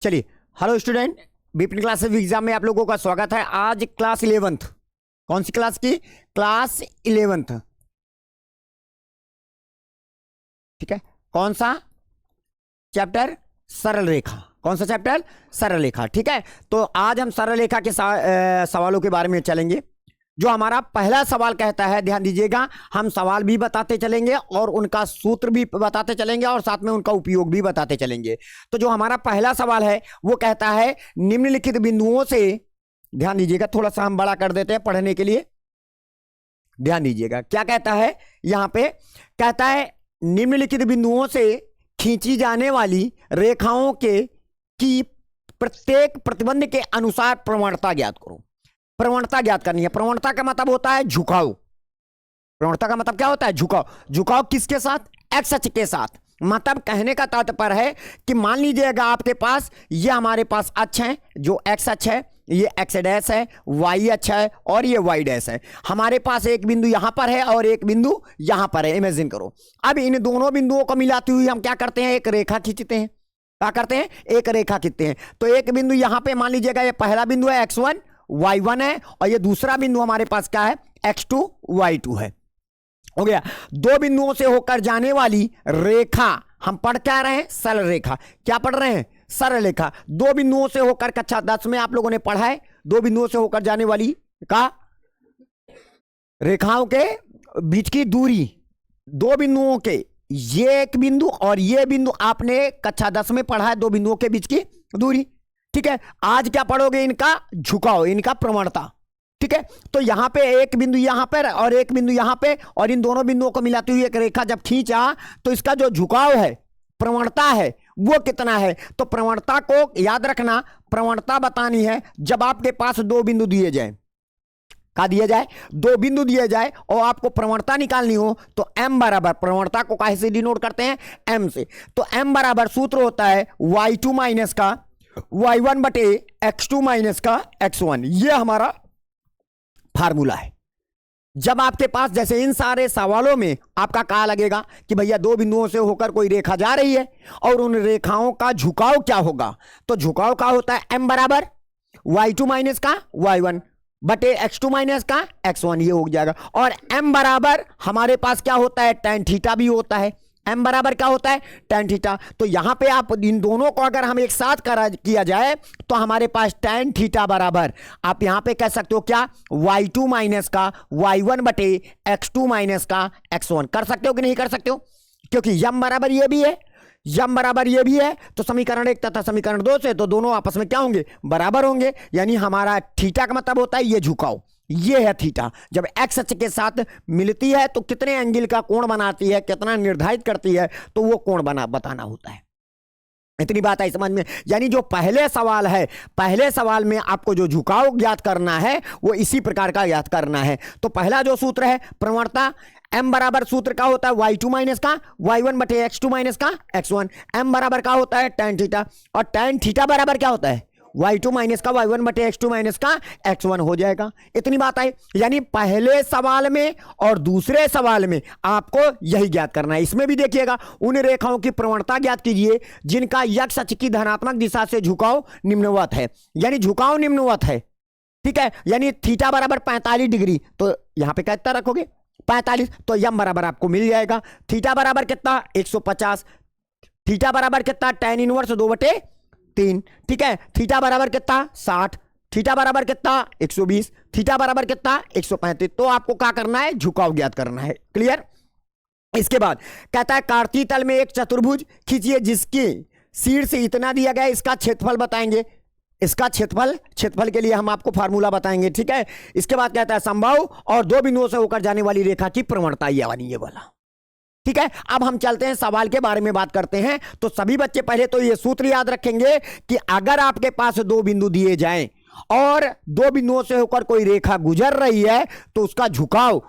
चलिए, hello student, BPN classes exam में आप लोगों का स्वागत है। आज क्लास 11th, कौन सी क्लास की? Class 11th। ठीक है, कौन सा चैप्टर? सरल रेखा। कौन सा चैप्टर? सरल रेखा। ठीक है, तो आज हम सरल रेखा के सवालों के बारे में चलेंगे। जो हमारा पहला सवाल कहता है, ध्यान दीजिएगा, हम सवाल भी बताते चलेंगे और उनका सूत्र भी बताते चलेंगे और साथ में उनका उपयोग भी बताते चलेंगे। तो जो हमारा पहला सवाल है वो कहता है निम्नलिखित बिंदुओं से, ध्यान दीजिएगा, थोड़ा सा हम बड़ा कर देते हैं पढ़ने के लिए। ध्यान दीजिएगा क्या कहता है यहां पे। कहता है निम्नलिखित बिंदुओं से खींची जाने वाली रेखाओं की प्रत्येक प्रतिबंध के अनुसार प्रवणता ज्ञात करो। प्रवणता ज्ञात करनी है। प्रवणता का मतलब होता है झुकाव। प्रवणता का मतलब क्या होता है? झुकाव। झुकाव किसके साथ? एक्स अक्ष के साथ। मतलब कहने का तात्पर्य है कि मान लीजिएगा आपके पास, ये हमारे पास अक्ष है, जो एक्स अक्ष है, ये एक्स डैश है, वाई अक्ष है और ये वाई डैश है। हमारे पास एक बिंदु यहां पर है और एक बिंदु यहां पर है। इमेजिन करो। अब इन दोनों बिंदुओं को मिलाती हुई हम क्या करते हैं? एक रेखा खींचते हैं। क्या करते हैं? एक रेखा खींचते हैं। तो एक बिंदु यहां पर मान लीजिएगा, ये पहला बिंदु है x1 y1 है और ये दूसरा बिंदु हमारे पास क्या है? x2 y2 है। हो गया। दो बिंदुओं से होकर जाने वाली रेखा हम पढ़ क्या रहे हैं? सरल रेखा। क्या पढ़ रहे हैं? सरल रेखा। दो बिंदुओं से होकर, कक्षा 10 में आप लोगों ने पढ़ा है, दो बिंदुओं से होकर जाने वाली का रेखाओं के बीच की दूरी। दो बिंदुओं के, ये एक बिंदु और ये बिंदु, आपने कक्षा 10 में पढ़ा है, दो बिंदुओं के बीच की दूरी। ठीक है, आज क्या पढ़ोगे? इनका झुकाव, इनका प्रवणता। ठीक है, तो यहां पे एक बिंदु यहां पर और एक बिंदु यहां पे, और इन दोनों बिंदुओं को मिलाती हुई एक रेखा जब खींचा तो इसका जो झुकाव है, प्रवणता है, वो कितना है? तो प्रवणता को याद रखना, प्रवणता बतानी है जब आपके पास दो बिंदु दिए जाए। क्या दिया जाए? दो बिंदु दिए जाए और आपको प्रवणता निकालनी हो तो m बराबर, प्रवणता को काहे से डिनोट करते हैं? m से। तो m बराबर सूत्र होता है y2 माइनस का y1 बटे x2 माइनस का x1। ये हमारा फार्मूला है। जब आपके पास, जैसे इन सारे सवालों में आपका कहा लगेगा कि भैया दो बिंदुओं से होकर कोई रेखा जा रही है और उन रेखाओं का झुकाव क्या होगा, तो झुकाव का होता है m बराबर y2 माइनस का y1 बटे x2 माइनस का x1। ये हो जाएगा। और m बराबर हमारे पास क्या होता है? tan थीटा भी होता है। m बराबर क्या होता है? tan theta. तो यहां पे आप इन दोनों को अगर हम एक साथ किया जाए तो हमारे पास tan थीटा बराबर, आप यहां पे कह सकते हो क्या? y2 माइनस का y1 बटे x2 माइनस का x1। कर सकते हो कि नहीं कर सकते हो? क्योंकि m बराबर ये भी है, m बराबर ये भी है, तो समीकरण 1 तथा समीकरण 2 से तो दोनों आपस में क्या होंगे? बराबर होंगे। यानी हमारा थीटा का मतलब होता है ये झुकाव, ये है थीटा। जब एक्स अक्ष के साथ मिलती है तो कितने एंगल का कोण बनाती है, कितना निर्धारित करती है, तो वो कोण बताना होता है। इतनी बात है समझ में। यानी जो पहले सवाल है, पहले सवाल में आपको जो झुकाव ज्ञात करना है वो इसी प्रकार का ज्ञात करना है। तो पहला जो सूत्र है प्रवणता, m बराबर सूत्र का होता है y2 माइनस का y1 बटे x2 माइनस का x1। m बराबर का होता है tan थीटा, और tan थीटा बराबर क्या होता है? y2 माइनस का y1 बटे x2 माइनस का x1 हो जाएगा। इतनी बात आई। यानी पहले सवाल में और दूसरे सवाल में आपको यही ज्ञात करना है। इसमें भी देखिएगा, उन रेखाओं की प्रवणता ज्ञात कीजिए जिनका x अक्ष की धनात्मक दिशा से झुकाव निम्नवत है। यानी झुकाव निम्नवत है। ठीक है, यानी थीटा बराबर 45 डिग्री, तो यहां पे कितना रखोगे? 45। तो m बराबर आपको मिल जाएगा। थीटा बराबर कितना? 150। थीटा बराबर कितना? tan inverse 2/3। ठीक है, थीटा बराबर कितना? 60। थीटा बराबर कितना? 120। थीटा बराबर कितना? 135। तो आपको क्या करना है? झुकाव ज्ञात करना है। क्लियर? इसके बाद कहता है कार्तीय तल में एक चतुर्भुज खींचिए जिसकी शीर्ष से इतना दिया गया है, इसका क्षेत्रफल बताएंगे। इसका क्षेत्रफल के लिए हम आपको फार्मूला बताएंगे। ठीक है, इसके बाद कहता है संभव और दो बिंदुओं से होकर जाने वाली रेखा की प्रवणता, ये वाला। ठीक है, अब हम चलते हैं सवाल के बारे में बात करते हैं। तो सभी बच्चे पहले तो ये सूत्र याद रखेंगे कि अगर आपके पास दो बिंदु दिए जाएं और दो बिंदुओं से होकर कोई रेखा गुजर रही है तो उसका झुकाव,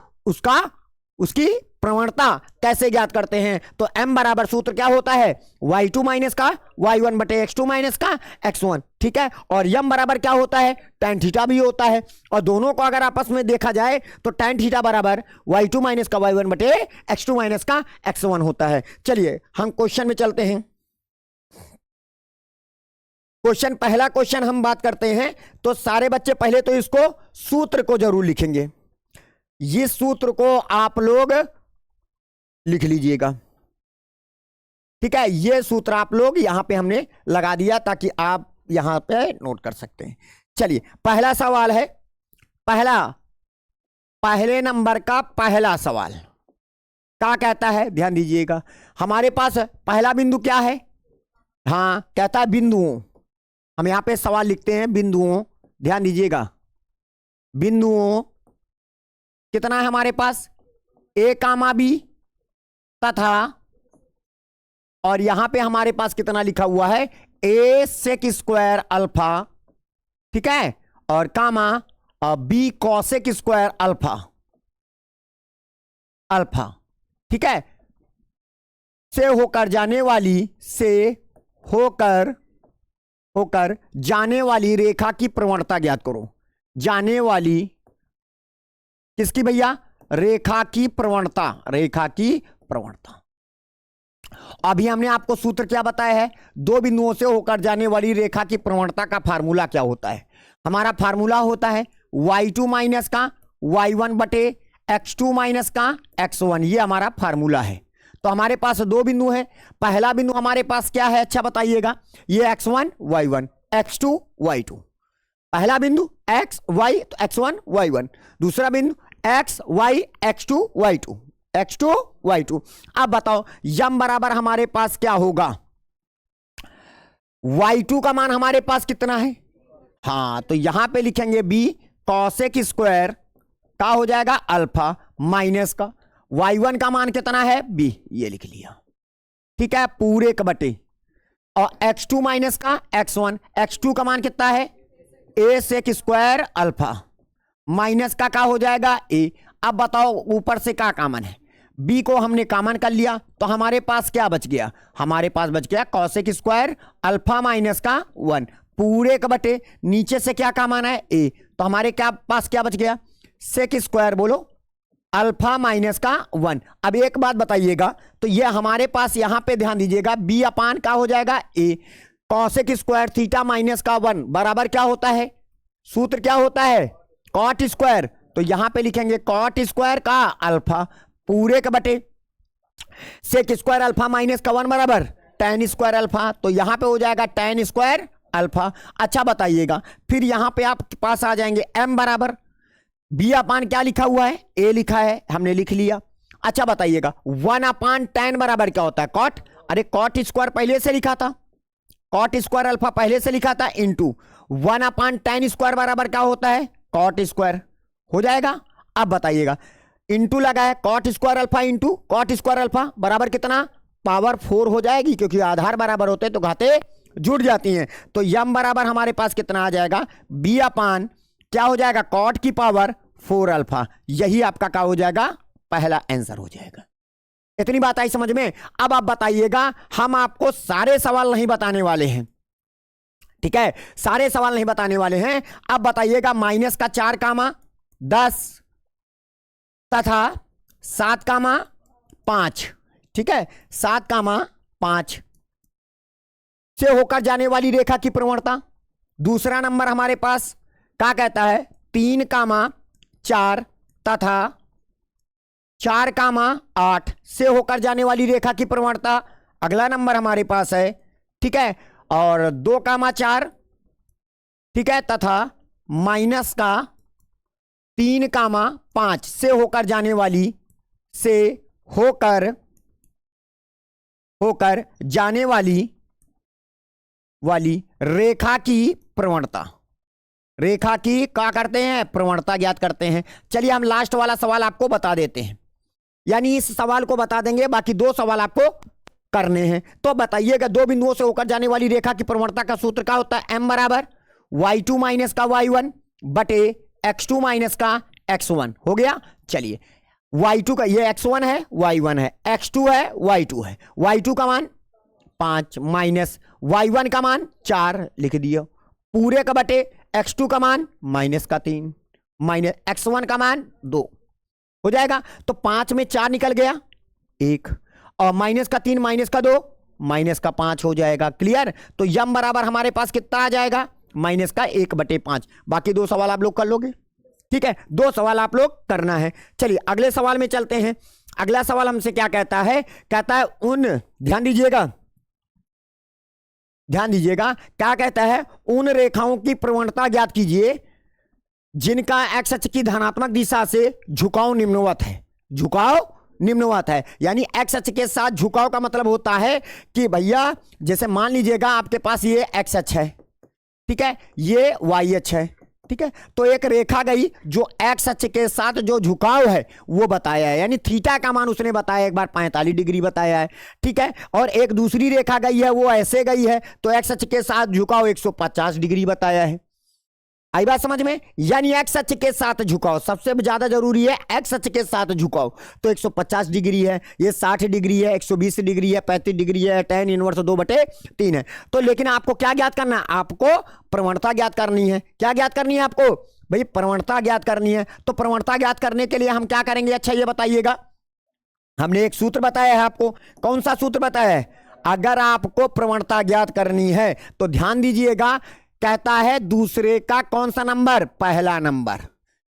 उसकी प्रवणता कैसे ज्ञात करते हैं? तो m बराबर सूत्र क्या होता है? y2 माइनस का y1 बटे x2 माइनस का x1। ठीक है, और m बराबर क्या होता है? tan थीटा भी होता है। और दोनों को अगर आपस में देखा जाए तो tan थीटा बराबर y2 माइनस का y1 बटे x2 माइनस का x1 होता है। चलिए हम क्वेश्चन में चलते हैं। क्वेश्चन, पहला क्वेश्चन हम बात करते हैं तो सारे बच्चे पहले तो इसको सूत्र को जरूर लिखेंगे। इस सूत्र को आप लोग लिख लीजिएगा, ठीक है। ये सूत्र आप लोग यहां पे हमने लगा दिया ताकि आप यहां पे नोट कर सकते हैं। चलिए पहला सवाल है, पहले नंबर का पहला सवाल क्या कहता है, ध्यान दीजिएगा। हमारे पास पहला बिंदु क्या है, हाँ कहता है बिंदुओं। हम यहां पे सवाल लिखते हैं बिंदुओं, ध्यान दीजिएगा। बिंदुओं कितना है हमारे पास, ए कामा बी तथा, और यहां पे हमारे पास कितना लिखा हुआ है, ए सेक स्क्वायर अल्फा, ठीक है, और कामा बी कॉसेक स्क्वायर अल्फा, ठीक है। से होकर जाने वाली रेखा की प्रवणता ज्ञात करो। जाने वाली किसकी भैया, रेखा की प्रवणता। अभी हमने आपको सूत्र क्या बताया है, दो बिंदुओं से होकर जाने वाली रेखा की प्रवणता का फार्मूला क्या होता है। हमारा फार्मूला होता है y2 माइनस का y1 बटे x2 माइनस का x1, ये हमारा फार्मूला है। तो हमारे पास दो बिंदु हैं, पहला बिंदु हमारे पास क्या है, अच्छा बताइएगा, ये x1 y1 x2 y2, पहला बिंदु x y तो x1 y1, दूसरा बिंदु x y x2 y2। अब बताओ यम बराबर हमारे पास क्या होगा, y2 का मान हमारे पास कितना है, हाँ तो यहां पे लिखेंगे b कॉसेक स्क्वायर का हो जाएगा अल्फा माइनस का y1 का मान कितना है b, ये लिख लिया, ठीक है, पूरे का बटे, और x2 माइनस का x2 का मान कितना है a sec square alpha minus का हो जाएगा a। अब बताओ ऊपर से क्या कॉमन है, b को हमने कॉमन कर लिया तो हमारे पास क्या बच गया, हमारे पास बच गया कॉसेक स्क्वायर अल्फा माइनस का 1 पूरे का बटे, नीचे से क्या कॉमन है a, तो हमारे पास क्या बच गया सेक स्क्वायर बोलो अल्फा माइनस का 1। अब एक बात बताइएगा, तो ये हमारे पास यहां पे ध्यान दीजिएगा b अपान का हो जाएगा a, cosec square theta minus का 1 बराबर क्या होता है, सूत्र क्या होता है कॉट स्क्वायर, तो यहां पे लिखेंगे कॉट स्क्वायर का अल्फा पूरे का बटे सेक स्क्वायर अल्फा माइनस का 1 बराबर tan स्क्वायर अल्फा, तो यहां पे हो जाएगा tan स्क्वायर अल्फा। अच्छा बताइएगा, फिर यहां पे आपके पास आ जाएंगे m बराबर b अपान क्या लिखा हुआ है a लिखा है, हमने लिख लिया। अच्छा बताइएगा 1 अपान tan बराबर क्या होता है कॉट, अरे कॉट स्क्वायर पहले से लिखा था, कॉट स्क्वायर अल्फा पहले से लिखा था, इंटू 1 अपान tan स्क्वायर बराबर क्या होता है कॉट स्क्वायर, हो जाएगा। अब बताइएगा इंटू लगा है cot square alpha into cot square alpha बराबर कितना, पावर 4 हो जाएगी, क्योंकि आधार बराबर होते हैं तो घाते जुड़ जाती हैं। तो यम बराबर हमारे पास कितना आ जाएगा b अपान क्या हो जाएगा कॉट की पावर 4 अल्फा, यही आपका क्या हो जाएगा पहला आंसर हो जाएगा। इतनी बात आई समझ में। अब आप बताइएगा, हम आपको सारे सवाल नहीं बताने वाले हैं, ठीक है, सारे सवाल नहीं बताने वाले हैं। अब बताइएगा माइनस का 4 कामा 10 तथा 7 कामा 5, ठीक है, 7 कामा 5 से होकर जाने वाली रेखा की प्रवणता। दूसरा नंबर हमारे पास क्या कहता है 3 कामा 4 तथा 4 कामा 8 से होकर जाने वाली रेखा की प्रवणता। अगला नंबर हमारे पास है, ठीक है, और 2 कामा 4, ठीक है, तथा माइनस का 3 कामा 5 से होकर जाने वाली रेखा की प्रवणता। रेखा की क्या करते हैं प्रवणता ज्ञात करते हैं। चलिए हम लास्ट वाला सवाल आपको बता देते हैं, यानी इस सवाल को बता देंगे, बाकी 2 सवाल आपको करने हैं। तो बताइएगा दो बिंदुओं से होकर जाने वाली रेखा की प्रवणता का सूत्र क्या होता है, m बराबर y2 माइनस का y1 बटे x2 माइनस का x1, हो गया। चलिए y2 का ये x1 है y1 है, x2 है y2 है, y2 का मान 5 माइनस y1 का मान 4 लिख दिया पूरे का बटे x2 का मान माइनस का 3 माइनस x1 का मान 2 हो जाएगा। तो 5 में 4 निकल गया 1, और माइनस का 3 माइनस का 2 माइनस का 5 हो जाएगा। क्लियर? तो यम बराबर हमारे पास कितना आ जाएगा, माइनस का 1/5। बाकी 2 सवाल आप लोग कर लोगे। ठीक है, 2 सवाल आप लोग करना है। चलिए अगले सवाल में चलते हैं। अगला सवाल हमसे क्या कहता है, कहता है उन, ध्यान दीजिएगा, ध्यान दीजिएगा, क्या कहता है, उन रेखाओं की प्रवणता ज्ञात कीजिए जिनका एक्स अक्ष की धनात्मक दिशा से झुकाव निम्नवत है। झुकाव निम्नवत है, यानी एक्स अक्ष के साथ झुकाव का मतलब होता है कि भैया जैसे मान लीजिएगा आपके पास ये एक्स अक्ष है, ठीक है, ये वाई अक्ष है, ठीक है, तो एक रेखा गई जो एक्स अक्ष के साथ जो झुकाव है वो बताया है, यानी थीटा का मान उसने बताया, एक बार 45 डिग्री बताया है। ठीक है, और एक दूसरी रेखा गई है वो ऐसे गई है तो एक्स अक्ष के साथ झुकाव 150 डिग्री बताया है। आई बात समझ में? यानी एक्स अक्ष के साथ झुकाव सबसे ज्यादा जरूरी है, एक्स अक्ष के साथ झुकाव तो 150 डिग्री है, ये 60 डिग्री है, 120 डिग्री है, 35 डिग्री है, tan इनवर्स 2/3 है। तो लेकिन आपको क्या ज्ञात करना है, आपको प्रवणता ज्ञात करनी है। क्या ज्ञात करनी है आपको भाई? प्रवणता ज्ञात करनी है। तो प्रवणता ज्ञात करने के लिए हम क्या करेंगे, अच्छा ये बताइएगा, हमने एक सूत्र बताया है आपको। कौन सा सूत्र बताया है? अगर आपको प्रवणता ज्ञात करनी है तो ध्यान दीजिएगा, कहता है दूसरे का कौन सा नंबर, पहला नंबर।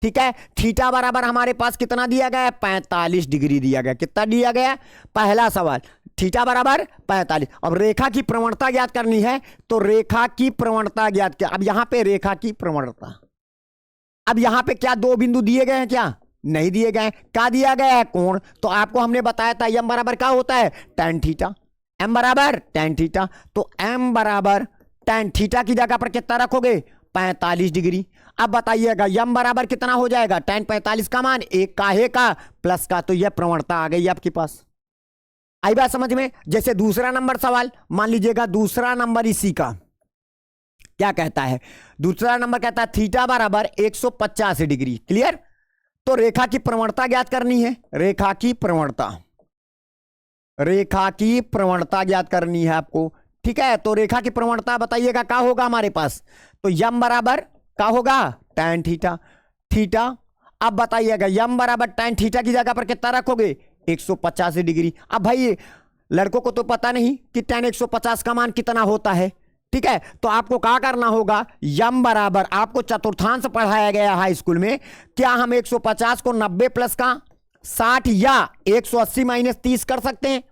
ठीक है, थीटा बराबर हमारे पास कितना दिया गया है, 45 डिग्री दिया गया। कितना दिया गया? पहला सवाल थीटा बराबर 45। अब रेखा की प्रवणता ज्ञात करनी है तो रेखा की प्रवणता ज्ञात किया। अब यहां पे रेखा की प्रवणता, अब यहां पे क्या 2 बिंदु दिए गए हैं? क्या नहीं दिए गए। क्या दिया गया है? कोण। तो आपको हमने बताया था एम बराबर क्या होता है, tan थीटा। एम बराबर tan थीटा, तो एम बराबर tan थीटा की जगह पर कितना रखोगे, 45 डिग्री। अब बताइएगा यम बराबर कितना हो जाएगा, tan 45 का मान 1 का है का प्लस का, तो यह प्रवणता आ गई आपके पास। आई बात समझ में? जैसे दूसरा नंबर सवाल मान लीजिएगा, दूसरा नंबर इसी का क्या कहता है, दूसरा नंबर कहता है थीटा बराबर 150 डिग्री। क्लियर? तो रेखा की प्रवणता ज्ञात करनी है, रेखा की प्रवणता, रेखा की प्रवणता ज्ञात करनी है आपको। ठीक है, तो रेखा की प्रवणता बताइएगा क्या होगा हमारे पास, तो यम बराबर क्या होगा, tan थीटा। थीटा, अब बताइएगा यम बराबर tan थीटा की जगह पर कितना रखोगे, 150 डिग्री। अब भाई लड़कों को तो पता नहीं कि tan 150 का मान कितना होता है। ठीक है, तो आपको क्या करना होगा, यम बराबर, आपको चतुर्थांश पढ़ाया गया हाई स्कूल में, क्या हम 150 को 90 प्लस का 60 या 180 माइनस 30 कर सकते हैं?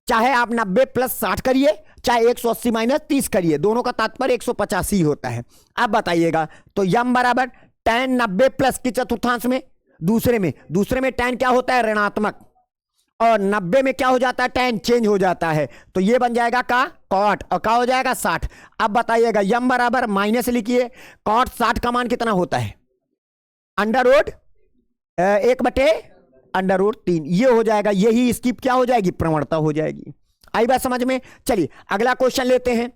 चाहे आप 90 प्लस 60 करिए, चाहे 180 माइनस 30 करिए, दोनों का तात्पर्य 150 ही होता है। अब बताइएगा, तो यम बराबर tan 90 प्लस की चतुर्थांश में, दूसरे में tan क्या होता है, ऋणात्मक, और 90 में क्या हो जाता है, tan चेंज हो जाता है, तो ये बन जाएगा का cot, और क्या हो जाएगा 60। अब बताइएगा यम बराबर माइनस लिखिए, cot 60 का मान कितना होता है, अंडर रूट 1/√3, ये हो जाएगा, यही इसकी क्या हो जाएगी, प्रवणता हो जाएगी। आई बात समझ में? चलिए अगला क्वेश्चन लेते हैं,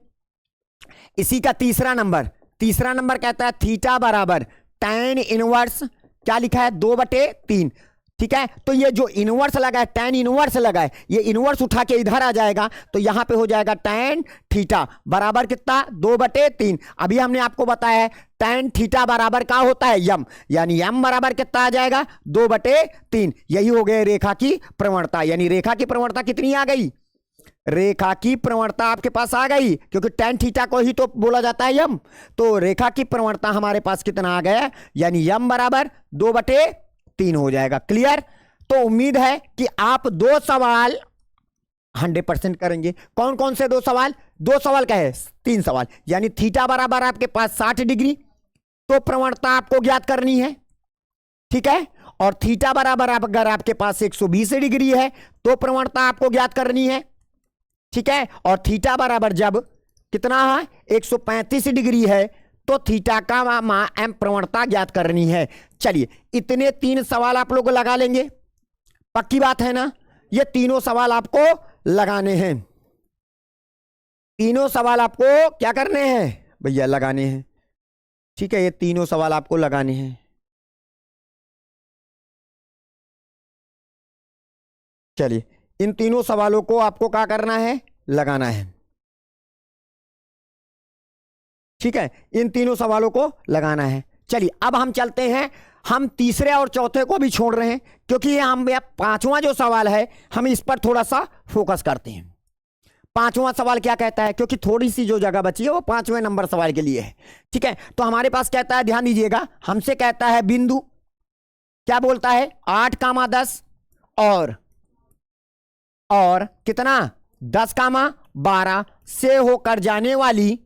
इसी का तीसरा नंबर कहता है थीटा बराबर tan इनवर्स, क्या लिखा है, 2/3। ठीक है, तो ये जो इनवर्स लगा है, tan इनवर्स लगा है, ये इनवर्स उठा के इधर आ जाएगा, तो यहां पे हो जाएगा tan थीटा बराबर कितना, 2/3। अभी हमने आपको बताया है tan थीटा बराबर क्या होता है, यम, यानी यम बराबर कितना आ जाएगा, 2/3। यही हो गया रेखा की प्रवणता, यानी रेखा की प्रवणता कितनी आ गई, रेखा की प्रवणता आपके पास आ गई, क्योंकि tan थीटा को ही तो बोला जाता है यम, तो रेखा की प्रवणता हमारे पास कितना आ गया, यानी यम बराबर 2/3 हो जाएगा। क्लियर? तो उम्मीद है कि आप 2 सवाल 100% करेंगे। कौन कौन से 2 सवाल, 2 सवाल का है, 3 सवाल, यानी थीटा बराबर आपके पास 60 डिग्री, तो प्रवणता आपको ज्ञात करनी है। ठीक है, और थीटा बराबर अगर आपके पास 120 डिग्री है तो प्रवणता आपको ज्ञात करनी है। ठीक है, और थीटा बराबर जब कितना है, 135 डिग्री है, तो थीटा का एम प्रवणता ज्ञात करनी है। चलिए इतने 3 सवाल आप लोग लगा लेंगे, पक्की बात है ना? ये तीनों सवाल आपको लगाने हैं, तीनों सवाल आपको क्या करने हैं भैया, लगाने हैं। ठीक है, ये तीनों सवाल आपको लगाने हैं। चलिए इन तीनों सवालों को आपको क्या करना है, लगाना है। ठीक है, इन तीनों सवालों को लगाना है। चलिए अब हम चलते हैं, हम तीसरे और चौथे को भी छोड़ रहे हैं, क्योंकि हम 5वां जो सवाल है हम इस पर थोड़ा सा फोकस करते हैं। पांचवा सवाल क्या कहता है, क्योंकि थोड़ी सी जो जगह बची है वो पांचवें नंबर सवाल के लिए है, ठीक है। तो हमारे पास कहता है, ध्यान दीजिएगा, हमसे कहता है बिंदु, क्या बोलता है, 8,10 और कितना 10,12 से होकर जाने वाली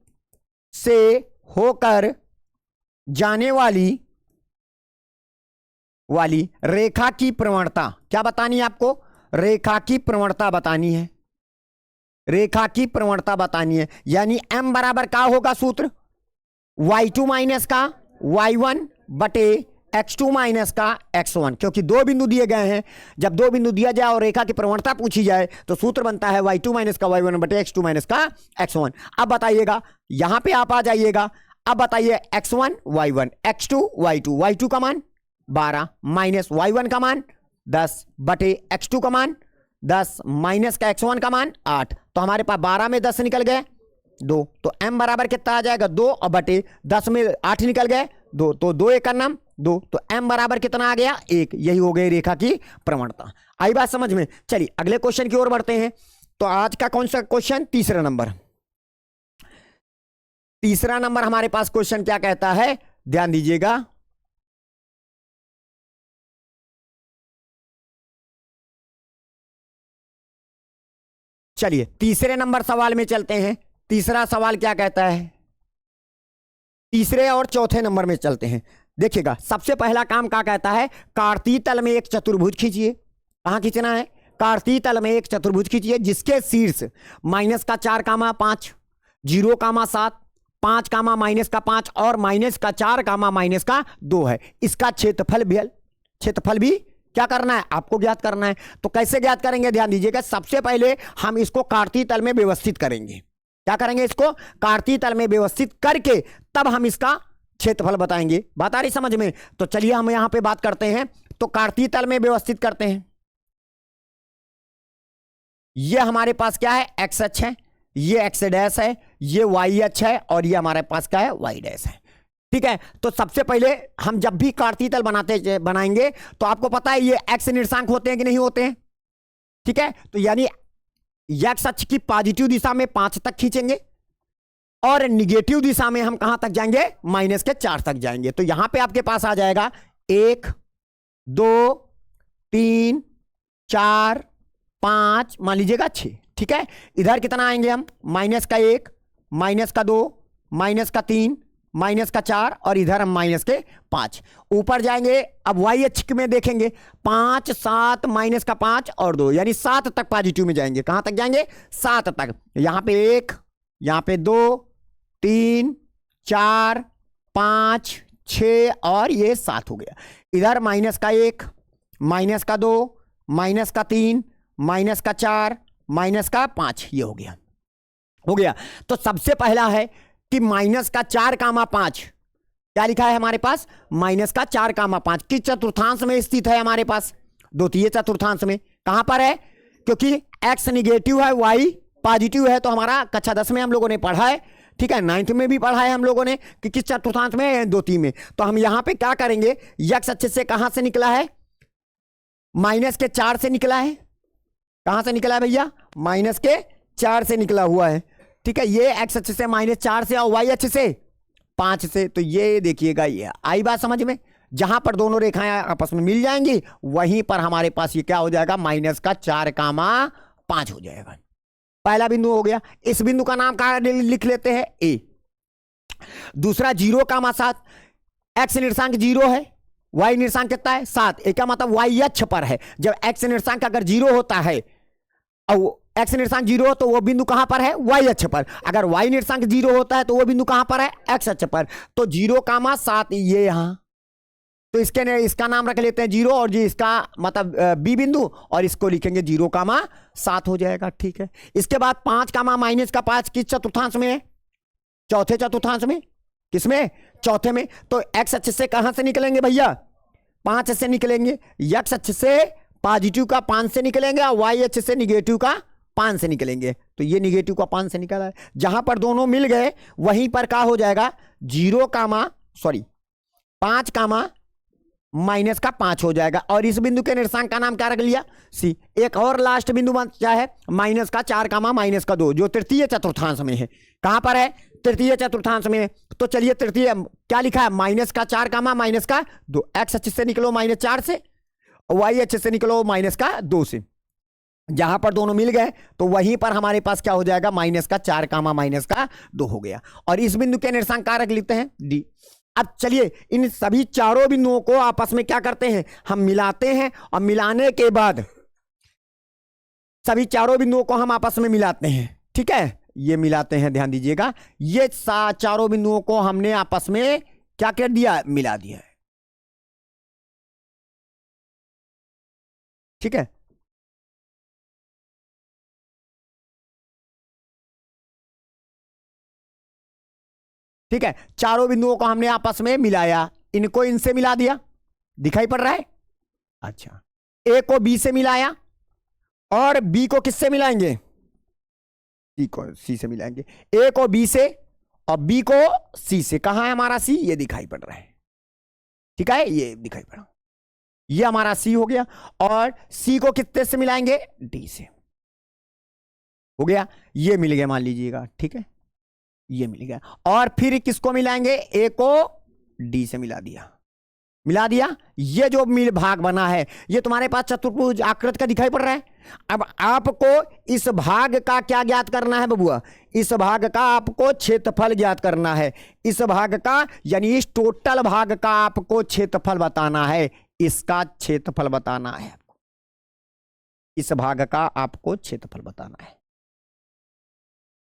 रेखा की प्रवणता, क्या बतानी है आपको, रेखा की प्रवणता बतानी है, रेखा की प्रवणता बतानी है। यानी m बराबर क्या होगा सूत्र, y2 माइनस का y1 बटे x2 माइनस का x1, क्योंकि दो बिंदु दिए गए हैं, जब दो बिंदु दिया जाए और रेखा की प्रवणता पूछी जाए तो सूत्र बनता है y2 माइनस का y1 बटे x2 माइनस का x1। अब बताइएगा, यहां पे आप आ जाइएगा, अब बताइए x1 y1 x2 y2, y2 का मान 12 माइनस y1 का मान 10 बटे x2 का मान 10 माइनस का x1 का मान 8, तो हमारे पास 12 में 10 निकल गए 2, तो m बराबर कितना आ जाएगा 2 और बटे 10 में 8 निकल गए 2, तो 2 एक नाम 2, तो m बराबर कितना आ गया 1। यही हो गई रेखा की प्रवणता। आई बात समझ में। चलिए अगले क्वेश्चन की ओर बढ़ते हैं। तो आज का कौन सा क्वेश्चन, तीसरा नंबर हमारे पास क्वेश्चन क्या कहता है, ध्यान दीजिएगा। चलिए तीसरे नंबर सवाल में चलते हैं। तीसरा सवाल क्या कहता है, तीसरे और चौथे नंबर में चलते हैं। देखिएगा, सबसे पहला काम क्या कहता है, कार्तीय तल में एक चतुर्भुज खींचिए। कहां खींचना है, कार्तीय तल में एक चतुर्भुज खींचिए जिसके शीर्ष माइनस का 4,5 0,7 5 माइनस का 5 और माइनस का 4 माइनस का 2 है। इसका क्षेत्रफल भी क्या करना है, आपको ज्ञात करना है। तो कैसे ज्ञात करेंगे, ध्यान दीजिएगा। सबसे पहले हम इसको कार्तीय तल में व्यवस्थित करेंगे। क्या करेंगे, इसको कार्तीय तल में व्यवस्थित करके तब हम इसका क्षेत्रफल बताएंगे। बात आ रही समझ में। तो चलिए हम यहां पे बात करते हैं। तो कार्तीय तल में व्यवस्थित करते हैं। ये हमारे पास क्या है, एक्स अक्ष है, ये एक्स डैश है, ये वाई अक्ष है और ये हमारे पास क्या है, वाई डैश है। ठीक है। तो सबसे पहले हम जब भी कार्तीय तल बनाएंगे तो आपको पता है ये एक्स निर्देशांक होते हैं कि नहीं होते हैं। ठीक है। तो यानी एक्स अक्ष की पॉजिटिव दिशा में 5 तक खींचेंगे और निगेटिव दिशा में हम कहां तक जाएंगे, माइनस के 4 तक जाएंगे। तो यहां पे आपके पास आ जाएगा 1 2 3 4 5, मान लीजिएगा 6। ठीक है। इधर कितना आएंगे हम, माइनस का 1 माइनस का 2 माइनस का 3 माइनस का 4 और इधर हम माइनस के 5। ऊपर जाएंगे, अब वाई अक्ष में देखेंगे 5 7 माइनस का 5 और 2, यानी 7 तक पॉजिटिव में जाएंगे। कहां तक जाएंगे, 7 तक। यहां पे 1, यहां पे 2 3 4 5 6 और ये 7 हो गया। इधर माइनस का 1 माइनस का 2 माइनस का 3 माइनस का 4 माइनस का 5, ये हो गया। तो सबसे पहला है कि माइनस का 4,5, क्या लिखा है हमारे पास, माइनस का 4,5 किस चतुर्थांश में स्थित है हमारे पास, द्वितीय चतुर्थांश में। कहां पर है, क्योंकि x निगेटिव है, y पॉजिटिव है। तो हमारा कक्षा 10 में हम लोगों ने पढ़ा है, ठीक है, 9th में भी पढ़ा है हम लोगों ने कि किस चतुर्थांश में, द्वितीय में। तो हम यहां पे क्या करेंगे, x अक्ष से कहां से निकला है, माइनस के 4 से निकला है। कहां से निकला है भैया, माइनस के 4 से निकला हुआ है। ठीक है। ये एक्स अक्ष से -4 से और वाई अक्ष से 5 से। तो ये देखिएगा, ये आई बात समझ में। जहां पर दोनों रेखाएं आपस में मिल जाएंगी वहीं पर हमारे पास ये क्या हो जाएगा, माइनस का 4,5 हो जाएगा। पहला बिंदु हो गया। इस बिंदु का नाम क्या लिख लेते हैं, ए। दूसरा 0,7, एक्स निर्देशांक 0 है, वाई निर्देशांक कितना है 7। एक का मतलब वाई अक्ष पर है। जब एक्स निर्देशांक अगर 0 होता है और एक्स निर्देशांक 0 तो वो बिंदु कहां पर है, वाई अक्ष पर। अगर वाई निर्देशांक 0 होता है तो वो बिंदु कहां पर है, एक्स अक्ष पर। तो 0,7 ये यहां, तो इसका नाम रख लेते हैं 0 और जी इसका मतलब बी बिंदु, और इसको लिखेंगे 0,7 हो जाएगा। ठीक है। इसके बाद 5 माइनस का 5 किस चतुर्थांश में है, चौथे चतुर्थांश में। किसमें, चौथे में। तो एक्स अक्ष से कहां से निकलेंगे भैया, 5 से निकलेंगे। एक्स अक्ष से पॉजिटिव का 5 से निकलेंगे और वाई अक्ष से निगेटिव का 5 से निकलेंगे। तो ये निगेटिव का 5 से निकला है। जहां पर दोनों मिल गए वहीं पर क्या हो जाएगा, 5, माइनस का 5 हो जाएगा, और इस बिंदु के निर्देशांक का नाम क्या रख लिया, सी। एक और लास्ट बिंदु बचा है माइनस का 4 कामा माइनस का 2, जो तृतीय चतुर्थांश में है। कहां पर है, तृतीय चतुर्थांश में। तो चलिए तृतीय क्या लिखा है, माइनस का 4 कामा माइनस का 2। एक्स अच्छे से निकलो -4 से, वाई अच्छे से निकलो -2 से। जहां पर दोनों मिल गए तो वहीं पर हमारे पास क्या हो जाएगा, माइनस का 4 कामा माइनस का 2 हो गया। और इस बिंदु के निर्देशांक कारक लिखते हैं डी। अब चलिए इन सभी चारों बिंदुओं को आपस में क्या करते हैं, हम मिलाते हैं, और मिलाने के बाद सभी चारों बिंदुओं को हम आपस में मिलाते हैं। ठीक है, ये मिलाते हैं, ध्यान दीजिएगा, ये चारों बिंदुओं को हमने आपस में क्या कर दिया, मिला दिया है। ठीक है, ठीक है, चारों बिंदुओं को हमने आपस में मिलाया, इनको इनसे मिला दिया, दिखाई पड़ रहा है। अच्छा, ए को बी से मिलाया, और बी को किससे मिलाएंगे, सी को सी से मिलाएंगे। ए को बी से और बी को सी से। कहां है हमारा सी, ये दिखाई पड़ रहा है। ठीक है, ये दिखाई पड़ा, ये हमारा सी हो गया। और सी को कितने से मिलाएंगे, डी से। हो गया, ये मिल गया मान लीजिएगा। ठीक है, ये मिल गया। और फिर किसको मिलाएंगे, ए को डी से मिला दिया, मिला दिया। ये जो मिल भाग बना है, ये तुम्हारे पास चतुर्भुज आकृति का दिखाई पड़ रहा है। अब आपको इस भाग का क्या ज्ञात करना है बबुआ, इस भाग का आपको क्षेत्रफल ज्ञात करना है। इस भाग का यानी इस टोटल भाग का आपको क्षेत्रफल बताना है, इसका क्षेत्रफल बताना है आपको, इस भाग का आपको क्षेत्रफल बताना है।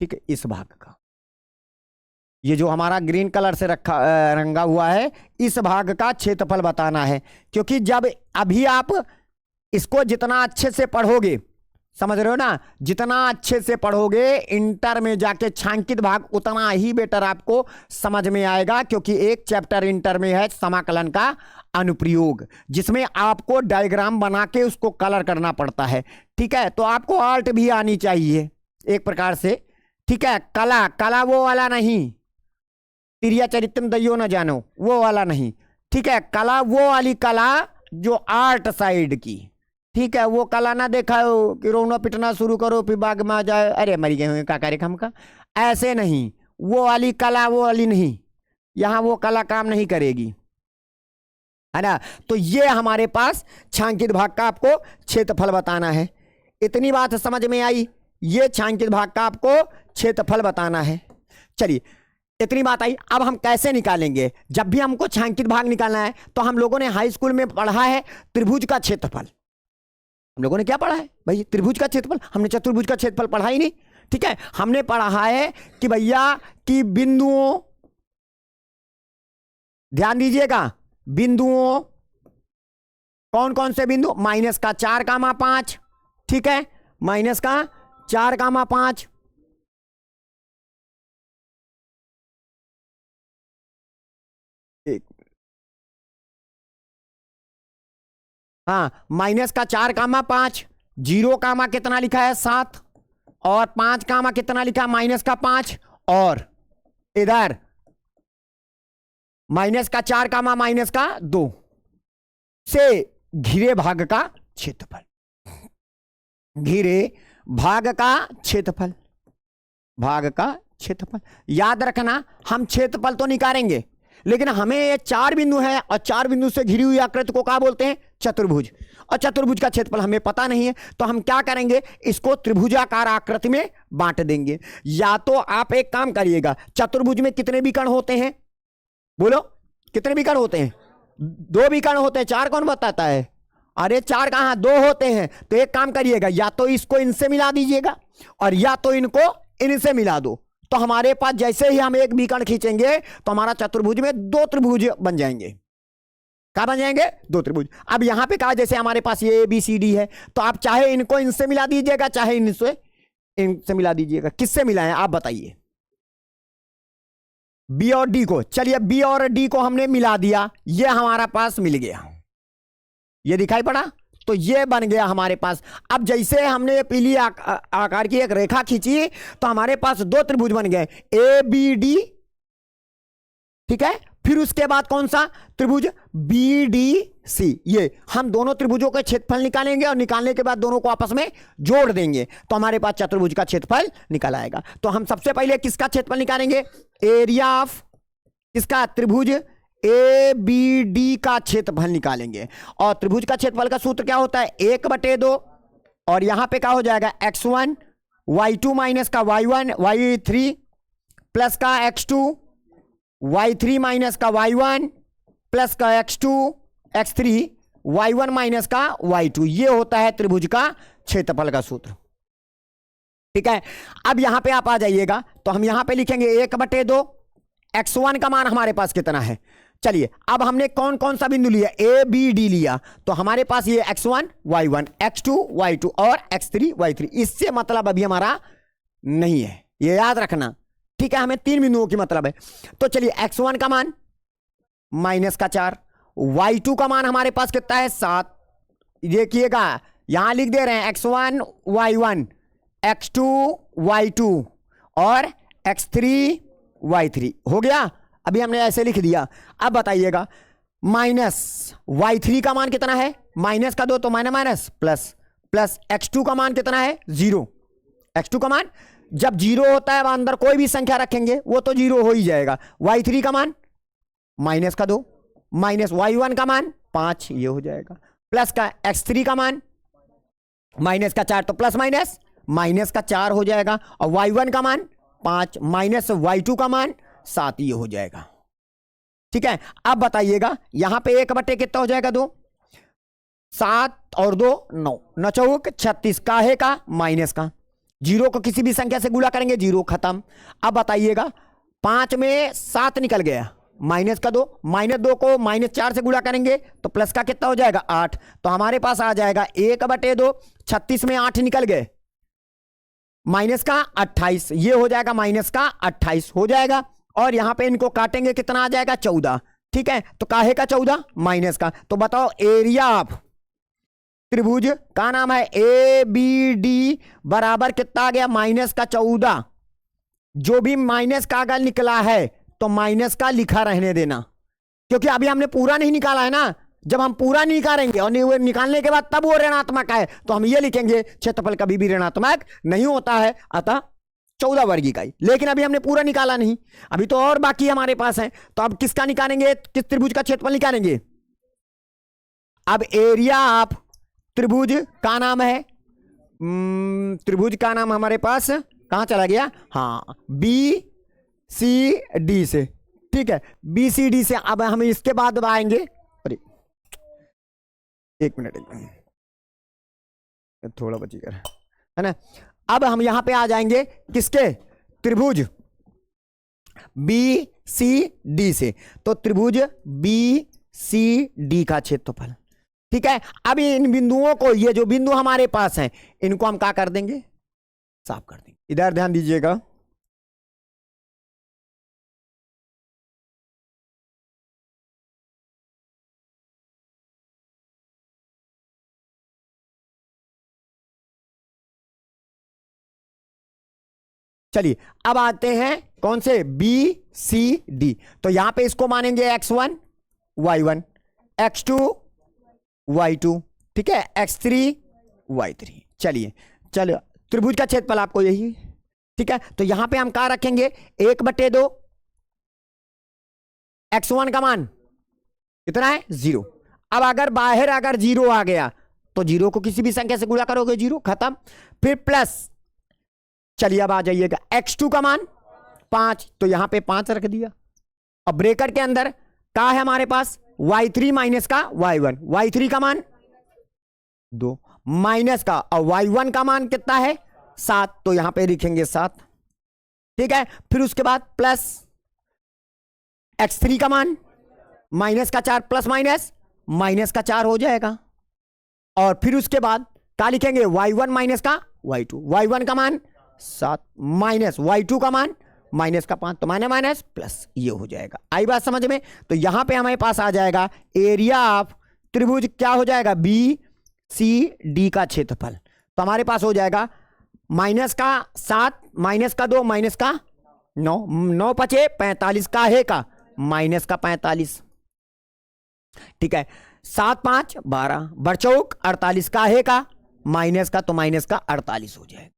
ठीक है, इस भाग का, ये जो हमारा ग्रीन कलर से रंगा हुआ है, इस भाग का क्षेत्रफल बताना है। क्योंकि जब अभी आप इसको जितना अच्छे से पढ़ोगे, समझ रहे हो ना, जितना अच्छे से पढ़ोगे इंटर में जाके छांकित भाग उतना ही बेटर आपको समझ में आएगा। क्योंकि एक चैप्टर इंटर में है समाकलन का अनुप्रयोग, जिसमें आपको डायग्राम बना के उसको कलर करना पड़ता है। ठीक है, तो आपको आर्ट भी आनी चाहिए एक प्रकार से। ठीक है, कला, कला वो वाला नहीं, तिरिया चरित्रम दइयो न जानो, वो वाला नहीं। ठीक है, कला वो वाली कला जो आर्ट साइड की। ठीक है, वो कला ना देखा हो कि रोना पिटना शुरू करो फिर बाग में आ जाए, अरे मर गए हुए का कार्यक्रम का, ऐसे नहीं, वो वाली कला वो वाली नहीं, यहां वो कला काम नहीं करेगी, है ना। तो ये हमारे पास छांकित भाग का आपको क्षेत्रफल बताना है। इतनी बात समझ में आई, ये छांकित भाग का आपको क्षेत्रफल बताना है। चलिए, इतनी बात आई। अब हम कैसे निकालेंगे, जब भी हमको छांकित भाग निकालना है तो हम लोगों ने हाई स्कूल में पढ़ा है त्रिभुज का क्षेत्रफल। हम लोगों ने क्या पढ़ा है भाई, त्रिभुज का क्षेत्रफल। हमने चतुर्भुज का क्षेत्रफल पढ़ा ही नहीं। ठीक है, हमने पढ़ा है कि भैया कि बिंदुओं, ध्यान दीजिएगा, बिंदुओं कौन कौन से बिंदु, माइनस का 4 कामा 5। ठीक है, माइनस का 4 कामा 5, हाँ, माइनस का 4 कामा 5, 0 कामा कितना लिखा है 7, और 5 कामा कितना लिखा है माइनस का 5, और इधर माइनस का 4 कामा माइनस का 2 से घिरे भाग का क्षेत्रफल, घिरे भाग का क्षेत्रफल, भाग का क्षेत्रफल। याद रखना, हम क्षेत्रफल तो निकालेंगे, लेकिन हमें ये 4 बिंदु है, और 4 बिंदु से घिरी हुई आकृति को क्या बोलते हैं, चतुर्भुज। और चतुर्भुज का क्षेत्रफल हमें पता नहीं है, तो हम क्या करेंगे, इसको त्रिभुजाकार आकृति में बांट देंगे। या तो आप एक काम करिएगा, चतुर्भुज में कितने विकर्ण होते हैं, बोलो कितने विकर्ण होते हैं, 2 विकर्ण होते हैं, 4 कौन बताता है, अरे 4 कहां, 2 होते हैं। तो एक काम करिएगा, या तो इसको इनसे मिला दीजिएगा, और या तो इनको इनसे मिला दो। तो हमारे पास जैसे ही हम एक विकर्ण खींचेंगे तो हमारा चतुर्भुज में 2 त्रिभुज बन जाएंगे। क्या बन जाएंगे, 2 त्रिभुज। अब यहां पे कहा जैसे हमारे पास ये ABCD है, तो आप चाहे इनको इनसे मिला दीजिएगा, चाहे इनसे मिला दीजिएगा। किससे मिलाएं आप बताइए, B और D को। चलिए B और D को हमने मिला दिया, ये हमारा पास मिल गया, ये दिखाई पड़ा, तो ये बन गया हमारे पास। अब जैसे हमने पीली आकार की एक रेखा खींची तो हमारे पास 2 त्रिभुज बन गए, ABD। ठीक है, फिर उसके बाद कौन सा त्रिभुज BDC, ये हम दोनों त्रिभुजों के क्षेत्रफल निकालेंगे और निकालने के बाद दोनों को आपस में जोड़ देंगे तो हमारे पास चतुर्भुज का क्षेत्रफल निकल आएगा। तो हम सबसे पहले किसका क्षेत्रफल निकालेंगे, एरिया ऑफ किसका, त्रिभुज ABD का क्षेत्रफल निकालेंगे। और त्रिभुज का क्षेत्रफल का सूत्र क्या होता है, 1/2 और यहां पे क्या हो जाएगा x1 y2 माइनस का y1 y3 प्लस का x2 y3 माइनस का y1 प्लस का x2 x3 y1 माइनस का y2, ये होता है त्रिभुज का क्षेत्रफल का सूत्र। ठीक है, अब यहां पे आप आ जाइएगा तो हम यहां पे लिखेंगे 1/2, x1 का मान हमारे पास कितना है। चलिए अब हमने कौन कौन सा बिंदु लिया, ABD लिया, तो हमारे पास ये x1 y1 x2 y2 और x3 y3, इससे मतलब अभी हमारा नहीं है, ये याद रखना। ठीक है, हमें 3 बिंदुओं की मतलब है। तो चलिए x1 का मान -4, y2 का मान हमारे पास कितना है 7, देखिएगा यहां लिख दे रहे हैं x1 y1 x2 y2 और x3 y3, हो गया। अभी हमने ऐसे लिख दिया। अब बताइएगा -y3 का मान कितना है, माइनस का 2 तो माइनस प्लस x2 का मान कितना है 0, x2 का मान जब 0 होता है अंदर कोई भी संख्या रखेंगे वो तो 0 हो ही जाएगा। y3 का मान माइनस का 2 माइनस y1 का मान 5, ये हो जाएगा, प्लस का x3 का मान माइनस का 4 तो प्लस माइनस का 4 हो जाएगा, और y1 का मान 5 माइनस y2 का मान 7, ये हो जाएगा। ठीक है, अब बताइएगा यहां पे 1/, कितना हो जाएगा 2, 7 और 2 9, 9 चौक 36, काहे का माइनस का, 0 को किसी भी संख्या से गुणा करेंगे 0, खत्म। अब बताइएगा 5 में 7 निकल गया, माइनस का 2, -2 को -4 से गुणा करेंगे तो प्लस का कितना हो जाएगा 8, तो हमारे पास आ जाएगा 1/2, 36 में 8 निकल गए, माइनस का 28, ये हो जाएगा माइनस का 28 हो जाएगा। और यहां पे इनको काटेंगे कितना आ जाएगा 14। ठीक है, तो काहे का 14, माइनस का। तो बताओ एरिया ऑफ त्रिभुज का नाम है ABD बराबर कितना आ गया, माइनस का 14। जो भी माइनस का अगर निकला है तो माइनस का लिखा रहने देना, क्योंकि अभी हमने पूरा नहीं निकाला है ना। जब हम पूरा निकालेंगे और निकालने के बाद तब वो ऋणात्मक है तो हम ये लिखेंगे क्षेत्रफल कभी भी ऋणात्मक नहीं होता है, अतः 14 वर्ग इकाई। लेकिन अभी हमने पूरा निकाला नहीं, अभी तो और बाकी हमारे पास है। तो अब किसका निकालेंगे, किस त्रिभुज का क्षेत्रफल निकालेंगे। अब एरिया ऑफ त्रिभुज का नाम है, त्रिभुज का नाम हमारे पास कहां चला गया, हाँ BCD से। ठीक है, BCD से अब हम इसके बाद आएंगे, अरे एक मिनट थोड़ा बचीकर, है ना। अब हम यहां पे आ जाएंगे किसके, त्रिभुज BCD से। तो त्रिभुज BCD का क्षेत्रफल। ठीक है, अब इन बिंदुओं को, ये जो बिंदु हमारे पास हैं इनको हम क्या कर देंगे, साफ कर देंगे। इधर ध्यान दीजिएगा, चलिए अब आते हैं कौन से, BCD। तो यहां पे इसको मानेंगे x1 y1 x2 y2, ठीक है, x3 y3। चलिए चलो त्रिभुज का क्षेत्रफल आपको यही, ठीक है। तो यहां पे हम क्या रखेंगे, 1/2, x1 का मान कितना है 0। अब अगर बाहर अगर 0 आ गया तो 0 को किसी भी संख्या से गुणा करोगे 0, खत्म। फिर प्लस, चलिए अब आ जाइएगा x2 का मान 5, तो यहां पे 5 रख दिया। अब ब्रेकेट के अंदर क्या है हमारे पास, y3 माइनस का y1, y3 का मान 2 माइनस का, और y1 का मान कितना है 7, तो यहां पे लिखेंगे 7, ठीक है। फिर उसके बाद प्लस x3 का मान माइनस का 4 प्लस माइनस का 4 हो जाएगा। और फिर उसके बाद क्या लिखेंगे, y1 माइनस का y2, y1 का मान 7 माइनस y2 का मान माइनस का 5, तो माइनस प्लस, ये हो जाएगा। आई बात समझ में। तो यहां पे हमारे पास आ जाएगा एरिया ऑफ त्रिभुज, क्या हो जाएगा, BCD का क्षेत्रफल। तो हमारे पास हो जाएगा माइनस का 7 माइनस का 2 माइनस का 9, 9 × 5 = 45, का है का माइनस का 45, ठीक है। 7 5 12, बड़चौक 48 का है का माइनस का, तो माइनस का 48 हो जाएगा।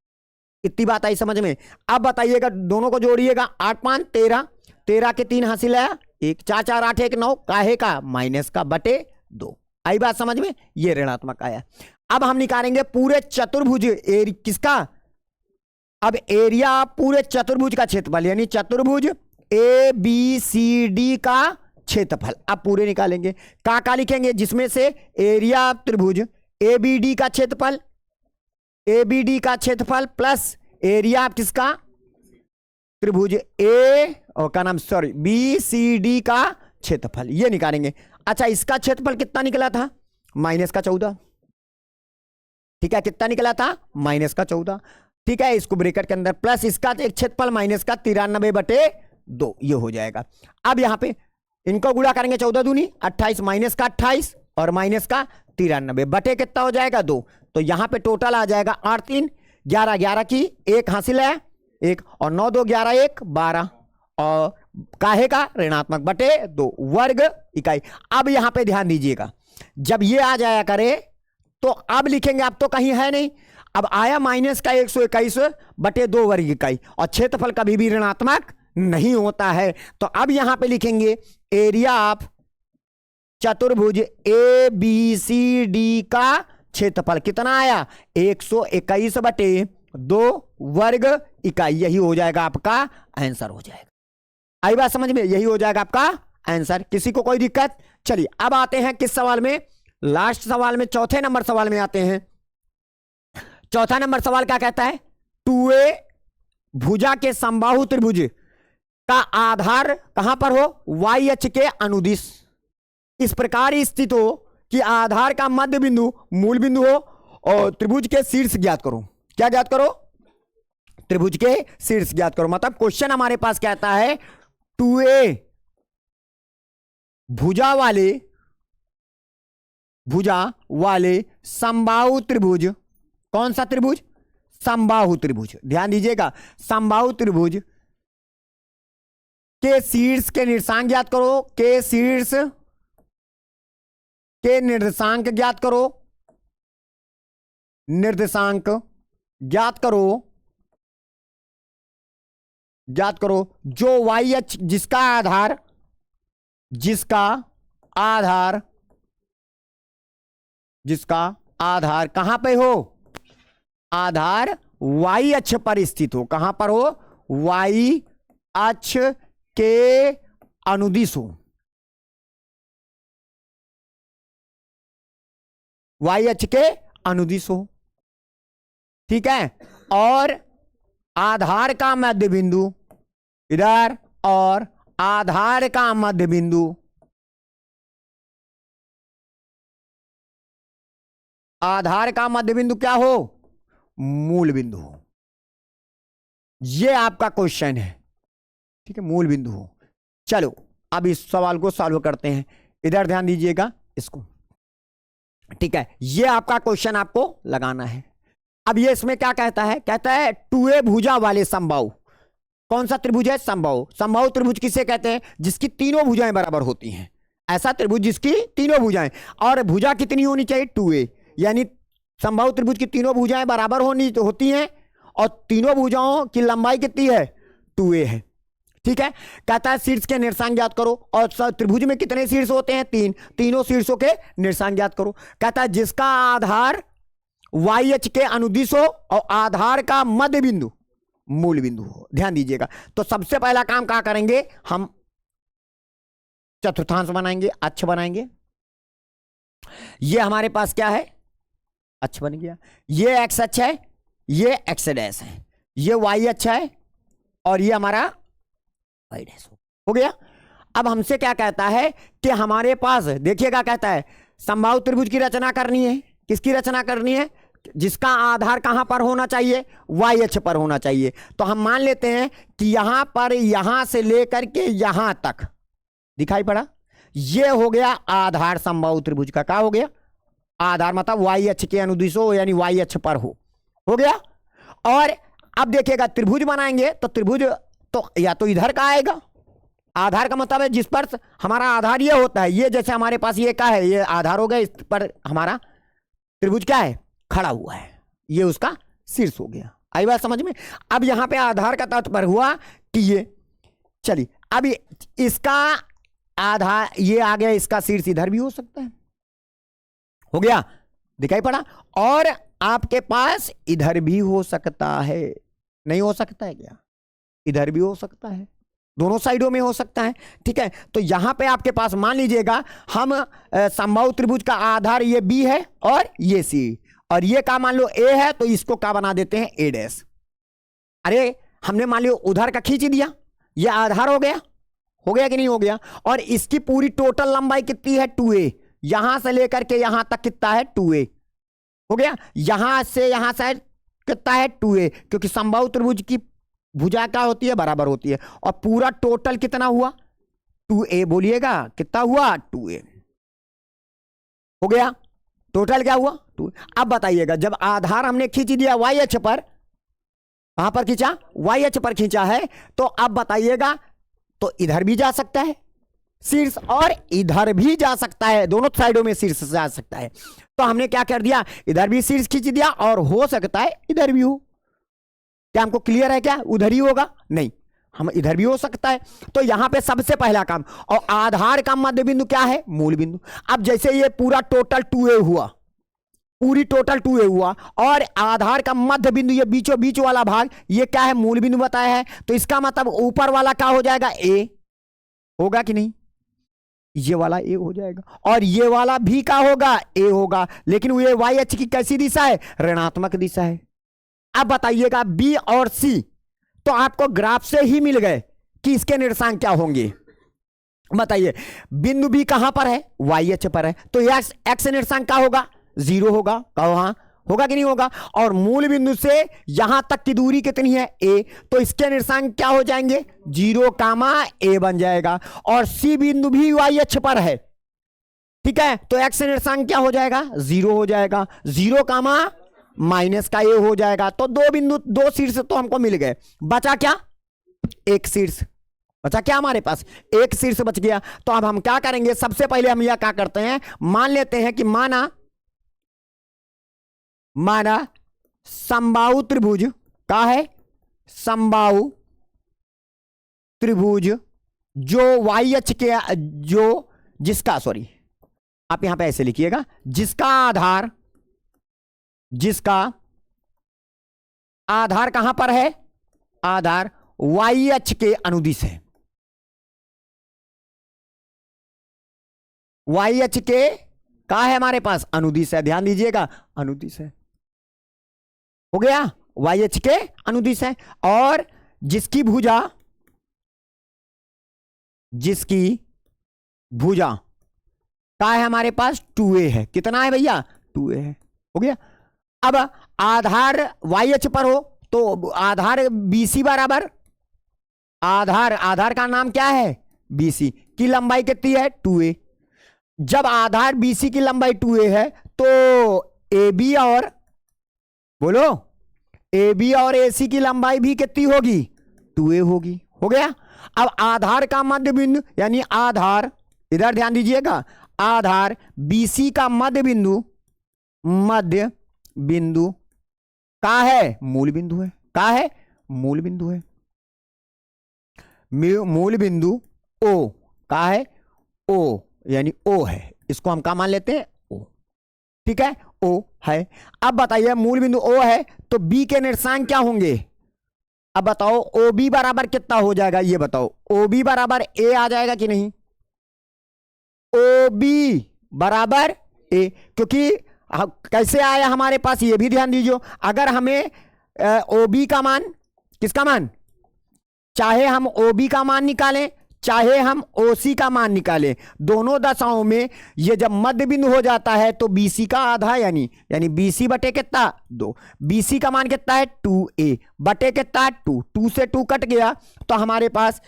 इतनी बात आई समझ में। अब बताइएगा, दोनों को जोड़िएगा, 8 5 13, 13 के 3 हासिल आया 1, 4 4 8 1 9, काहे का माइनस का बटे 2। आई बात समझ में, ये ऋणात्मक आया। अब हम निकालेंगे पूरे चतुर्भुज किसका, अब एरिया पूरे चतुर्भुज का क्षेत्रफल, यानी चतुर्भुज ए बी सी डी का क्षेत्रफल। अब पूरे निकालेंगे, का लिखेंगे, जिसमें से एरिया त्रिभुज ए बी डी का क्षेत्रफल, ए बी डी का क्षेत्रफल प्लस एरिया किसका, त्रिभुज ए और का नाम सॉरी बी सी डी का क्षेत्रफल, ये निकालेंगे। अच्छा, इसका क्षेत्रफल कितना निकला था, माइनस का 14, ठीक है। कितना निकला था, माइनस का 14, ठीक है। इसको ब्रैकेट के अंदर प्लस इसका एक क्षेत्रफल माइनस का 93/2, ये हो जाएगा। अब यहां पे इनको गुणा करेंगे, 14 दूनी 28, माइनस का 28 और माइनस का 93 बटे कितना हो जाएगा 2, तो यहां पे टोटल आ जाएगा 8 3 11, 11 की 1 हासिल है 1 और 9 2 11 1 12 और काहे का ऋणात्मक बटे 2 वर्ग इकाई। अब यहां पे ध्यान दीजिएगा, जब ये आ जाया करे तो अब लिखेंगे, अब तो कहीं है नहीं, अब आया माइनस का 121/2 वर्ग इकाई और क्षेत्रफल कभी भी ऋणात्मक नहीं होता है। तो अब यहां पे लिखेंगे एरिया ऑफ चतुर्भुज ए बी सी डी का क्षेत्रफल कितना आया, 121/2 वर्ग इकाई, यही हो जाएगा आपका आंसर हो जाएगा। आई बात समझ में, यही हो जाएगा आपका आंसर। किसी को कोई दिक्कत? चलिए अब आते हैं किस सवाल में, लास्ट सवाल में, चौथे नंबर सवाल में आते हैं। चौथा नंबर सवाल क्या कहता है, 2a भुजा के समबाहु त्रिभुज का आधार कहां पर हो, y अक्ष के अनुदिश इस प्रकार स्थित हो कि आधार का मध्य बिंदु मूल बिंदु हो और त्रिभुज के शीर्ष ज्ञात करो। क्या ज्ञात करो, त्रिभुज के शीर्ष ज्ञात करो। मतलब क्वेश्चन हमारे पास कहता है 2a भुजा वाले समबाहु त्रिभुज, कौन सा त्रिभुज, समबाहु त्रिभुज, ध्यान दीजिएगा, समबाहु त्रिभुज के शीर्ष के निर्देशांक ज्ञात करो, के शीर्ष के निर्देशांक ज्ञात करो, निर्देशांक ज्ञात करो जो y अक्ष जिसका आधार कहां पे हो, आधार y अक्ष पर स्थित हो, कहां पर हो, y अक्ष के अनुदिश हो, y अक्ष के अनुदिश हो, ठीक है। और आधार का मध्य बिंदु इधर और आधार का मध्य बिंदु क्या हो, मूल बिंदु हो। यह आपका क्वेश्चन है, ठीक है, मूल बिंदु हो। चलो अब इस सवाल को सॉल्व करते हैं, इधर ध्यान दीजिएगा इसको, ठीक है। यह आपका क्वेश्चन आपको लगाना है। अब ये इसमें क्या कहता है, कहता है 2a भुजा वाले समबाहु, कौन सा त्रिभुज है, समबाहु। समबाहु त्रिभुज किसे कहते हैं, जिसकी तीनों भुजाएं बराबर होती हैं, ऐसा त्रिभुज जिसकी तीनों भुजाएं, और भुजा कितनी होनी चाहिए, 2a, यानी समबाहु त्रिभुज की तीनों भुजाएं बराबर होती हैं और तीनों भुजाओं की लंबाई कितनी है, 2a है, ठीक है। कहता है शीर्ष के निर्देशांक ज्ञात करो, और त्रिभुज में कितने शीर्ष होते हैं, 3, तीनों शीर्षों के निर्देशांक ज्ञात करो। कहता है जिसका आधार y अक्ष के अनुदिश हो और आधार का मध्य बिंदु मूल बिंदु हो। ध्यान दीजिएगा, तो सबसे पहला काम क्या करेंगे, हम चतुर्थांश बनाएंगे, अक्ष बनाएंगे। ये हमारे पास क्या है, अक्ष बन गया, ये x अक्ष है, ये x डैश है, ये y अक्ष है और ये हमारा y डैश हो गया। अब हमसे क्या कहता है कि हमारे पास देखिएगा, कहता है समबाहु त्रिभुज की रचना करनी है। किसकी रचना करनी है, जिसका आधार कहां पर होना चाहिए, y अक्ष पर होना चाहिए। तो हम मान लेते हैं कि यहां पर, यहां से लेकर के यहां तक दिखाई पड़ा, ये हो गया आधार समबाहु त्रिभुज का। क्या हो गया, आधार मतलब y अक्ष के अनुदिश हो, यानी y अक्ष पर हो गया। और अब देखिएगा त्रिभुज बनाएंगे तो त्रिभुज तो या तो इधर का आएगा, आधार का मतलब है जिस पर हमारा आधार ये होता है, ये जैसे हमारे पास ये क्या है, ये आधार हो गया, इस पर हमारा त्रिभुज क्या है, खड़ा हुआ है, ये उसका शीर्ष हो गया। आई बात समझ में। अब यहां पे आधार का तात्पर्य हुआ कि ये, चलिए अब इसका आधार ये आ गया, इसका शीर्ष इधर भी हो सकता है, हो गया, दिखाई पड़ा। और आपके पास इधर भी हो सकता है, नहीं हो सकता है क्या, इधर भी हो सकता है, दोनों साइडों में हो सकता है, ठीक है। तो यहां पे आपके पास मान लीजिएगा हम समबाहु त्रिभुज का आधार ये बी है और ये सी, और ये का मान लो ए है, तो इसको क्या बना देते हैं, ए डैश। अरे हमने मान लियो उधर का खींच दिया, ये आधार हो गया कि नहीं हो गया। और इसकी पूरी टोटल लंबाई कितनी है, 2a, यहां से लेकर के यहां तक कितना है, 2a हो गया। यहां से यहां से कितना है, 2a, क्योंकि समबाहु त्रिभुज की भुजा क्या होती है, बराबर होती है। और पूरा टोटल कितना हुआ, 2a, बोलिएगा कितना हुआ, 2a हो गया। टोटल क्या हुआ, 2। अब बताइएगा जब आधार हमने खींच दिया y अक्ष पर, कहां पर खींचा, y अक्ष पर खींचा है, तो अब बताइएगा, तो इधर भी जा सकता है शीर्ष और इधर भी जा सकता है, दोनों साइडों में शीर्ष जा सकता है। तो हमने क्या कर दिया, इधर भी शीर्ष खींच दिया, और हो सकता है इधर भी हो। क्या हमको क्लियर है, क्या उधर ही होगा, नहीं, हम इधर भी हो सकता है। तो यहां पे सबसे पहला काम, और आधार का मध्य बिंदु क्या है, मूल बिंदु। अब जैसे ये पूरा टोटल 2a हुआ, पूरी टोटल 2a हुआ, और आधार का मध्य बिंदु ये बीचों बीच वाला भाग ये क्या है, मूल बिंदु बताया है, तो इसका मतलब ऊपर वाला क्या हो जाएगा, a होगा कि नहीं, ये वाला a हो जाएगा, और ये वाला भी क्या होगा, a होगा। लेकिन ये y अक्ष की कैसी दिशा है, ऋणात्मक दिशा है। अब बताइएगा b और c, तो आपको ग्राफ से ही मिल गए कि इसके निर्देशांक क्या होंगे। बताइए बिंदु b कहां पर है, y अक्ष पर है, तो x निर्देशांक क्या होगा, 0 होगा, कहां होगा कि नहीं होगा। और मूल बिंदु से यहां तक की दूरी कितनी है, a, तो इसके निर्देशांक क्या हो जाएंगे, 0, a बन जाएगा। और c बिंदु भी y अक्ष पर है, ठीक है, तो x निर्देशांक क्या हो जाएगा, 0 हो जाएगा, 0, माइनस का a हो जाएगा। तो दो बिंदु, दो शीर्ष तो हमको मिल गए, बचा क्या, एक शीर्ष बचा, क्या हमारे पास एक शीर्ष बच गया। तो अब हम क्या करेंगे, सबसे पहले हम यह क्या करते हैं, मान लेते हैं कि माना समबाहु त्रिभुज का है, समबाहु त्रिभुज जो y अक्ष के, जो जिसका, सॉरी आप यहां पे ऐसे लिखिएगा, जिसका आधार कहां पर है, आधार y अक्ष के अनुदिश है, y अक्ष के का है हमारे पास, अनुदिश है, ध्यान दीजिएगा, अनुदिश है, हो गया, y अक्ष के अनुदिश है। और जिसकी भुजा का है हमारे पास 2a है, कितना है भैया, 2a है, हो गया। अब आधार y अक्ष पर हो, तो आधार BC बराबर, आधार का नाम क्या है, BC की लंबाई कितनी है, 2a। जब आधार BC की लंबाई 2a है, तो AB और, बोलो, AB और AC की लंबाई भी कितनी होगी, 2a होगी, हो गया। अब आधार का मध्य बिंदु, यानी आधार, इधर ध्यान दीजिएगा, आधार BC का मध्य बिंदु का है, मूल बिंदु है, का है, मूल बिंदु है, मूल बिंदु O का है, O यानी O है, इसको हम क्या मान लेते हैं, O, ठीक है, O है। अब बताइए मूल बिंदु O है, तो B के निर्देशांक क्या होंगे, अब बताओ OB बराबर कितना हो जाएगा, ये बताओ, OB बराबर A आ जाएगा कि नहीं, OB बराबर A, क्योंकि कैसे आया हमारे पास, ये भी ध्यान दीजिए। अगर हमें OB का मान, किसका मान, चाहे हम OB का मान निकालें, चाहे हम OC का मान निकालें, दोनों दशाओं में ये जब मध्य बिंदु हो जाता है, तो BC का आधा, यानी BC बटे कितना, 2, BC का मान कितना है, 2a बटे कितना है, 2, 2 से 2 कट गया, तो हमारे पास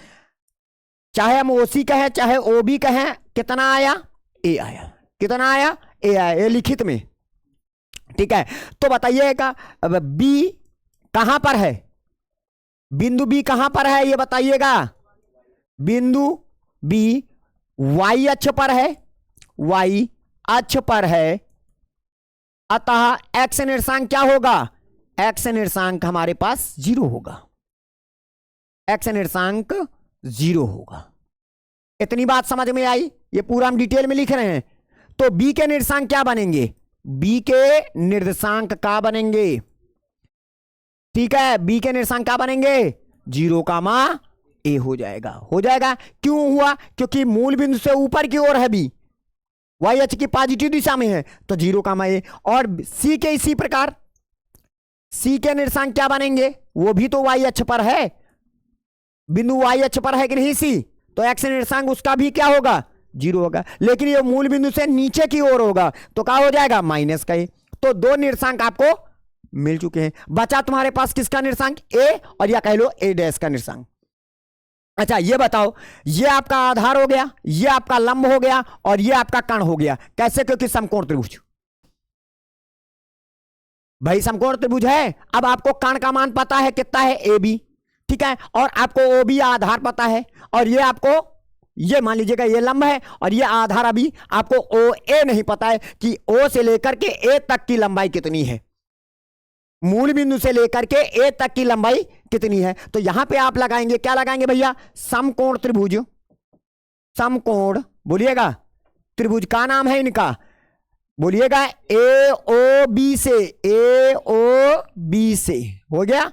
चाहे हम OC कहें चाहे OB कहें, कितना आया, a आया, कितना आया, a आया, ये लिखित में, ठीक है। तो बताइएगा B कहां पर है, बिंदु B कहां पर है, ये बताइएगा, बिंदु बी y अक्ष पर है, y अक्ष पर है, अतः x निर्देशांक क्या होगा? x निर्देशांक हमारे पास 0 होगा, x निर्देशांक 0 होगा। इतनी बात समझ में आई? ये पूरा हम डिटेल में लिख रहे हैं। तो b के निर्देशांक क्या बनेंगे? b के निर्देशांक क्या बनेंगे? ठीक है, b के निर्देशांक क्या बनेंगे? 0, a हो जाएगा। हो जाएगा क्यों हुआ? क्योंकि मूल बिंदु से ऊपर की ओर है b, y अक्ष की पॉजिटिव दिशा में है, तो 0, a। और c के इसी प्रकार c के निर्देशांक क्या बनेंगे? वो भी तो y अक्ष पर है, बिंदु y अक्ष पर है कि नहीं c, तो x निर्देशांक उसका भी क्या होगा? 0 होगा। लेकिन ये मूल बिंदु से नीचे की ओर होगा, तो क्या हो जाएगा? -का a। तो दो निर्देशांक आपको मिल चुके हैं। बचा तुम्हारे पास किसका निर्देशांक? a, और या कह लो a डैश का निर्देशांक। अच्छा ये बताओ, ये आपका आधार हो गया, ये आपका लंब हो गया, और ये आपका कर्ण हो गया। कैसे? क्योंकि समकोण त्रिभुज, भाई समकोण त्रिभुज है। अब आपको कर्ण का मान पता है कितना है? AB, ठीक है, और आपको OB आधार पता है, और ये आपको, ये मान लीजिएगा ये लंब है, और ये आधार अभी आपको OA नहीं पता है कि O से लेकर के A तक की लंबाई कितनी है, मूल बिंदु से लेकर के A तक की लंबाई कितनी है। तो यहां पे आप लगाएंगे, क्या लगाएंगे भैया? समकोण त्रिभुज। समकोण बोलिएगा, त्रिभुज का नाम है इनका, बोलिएगा AOB से, AOB से। हो गया?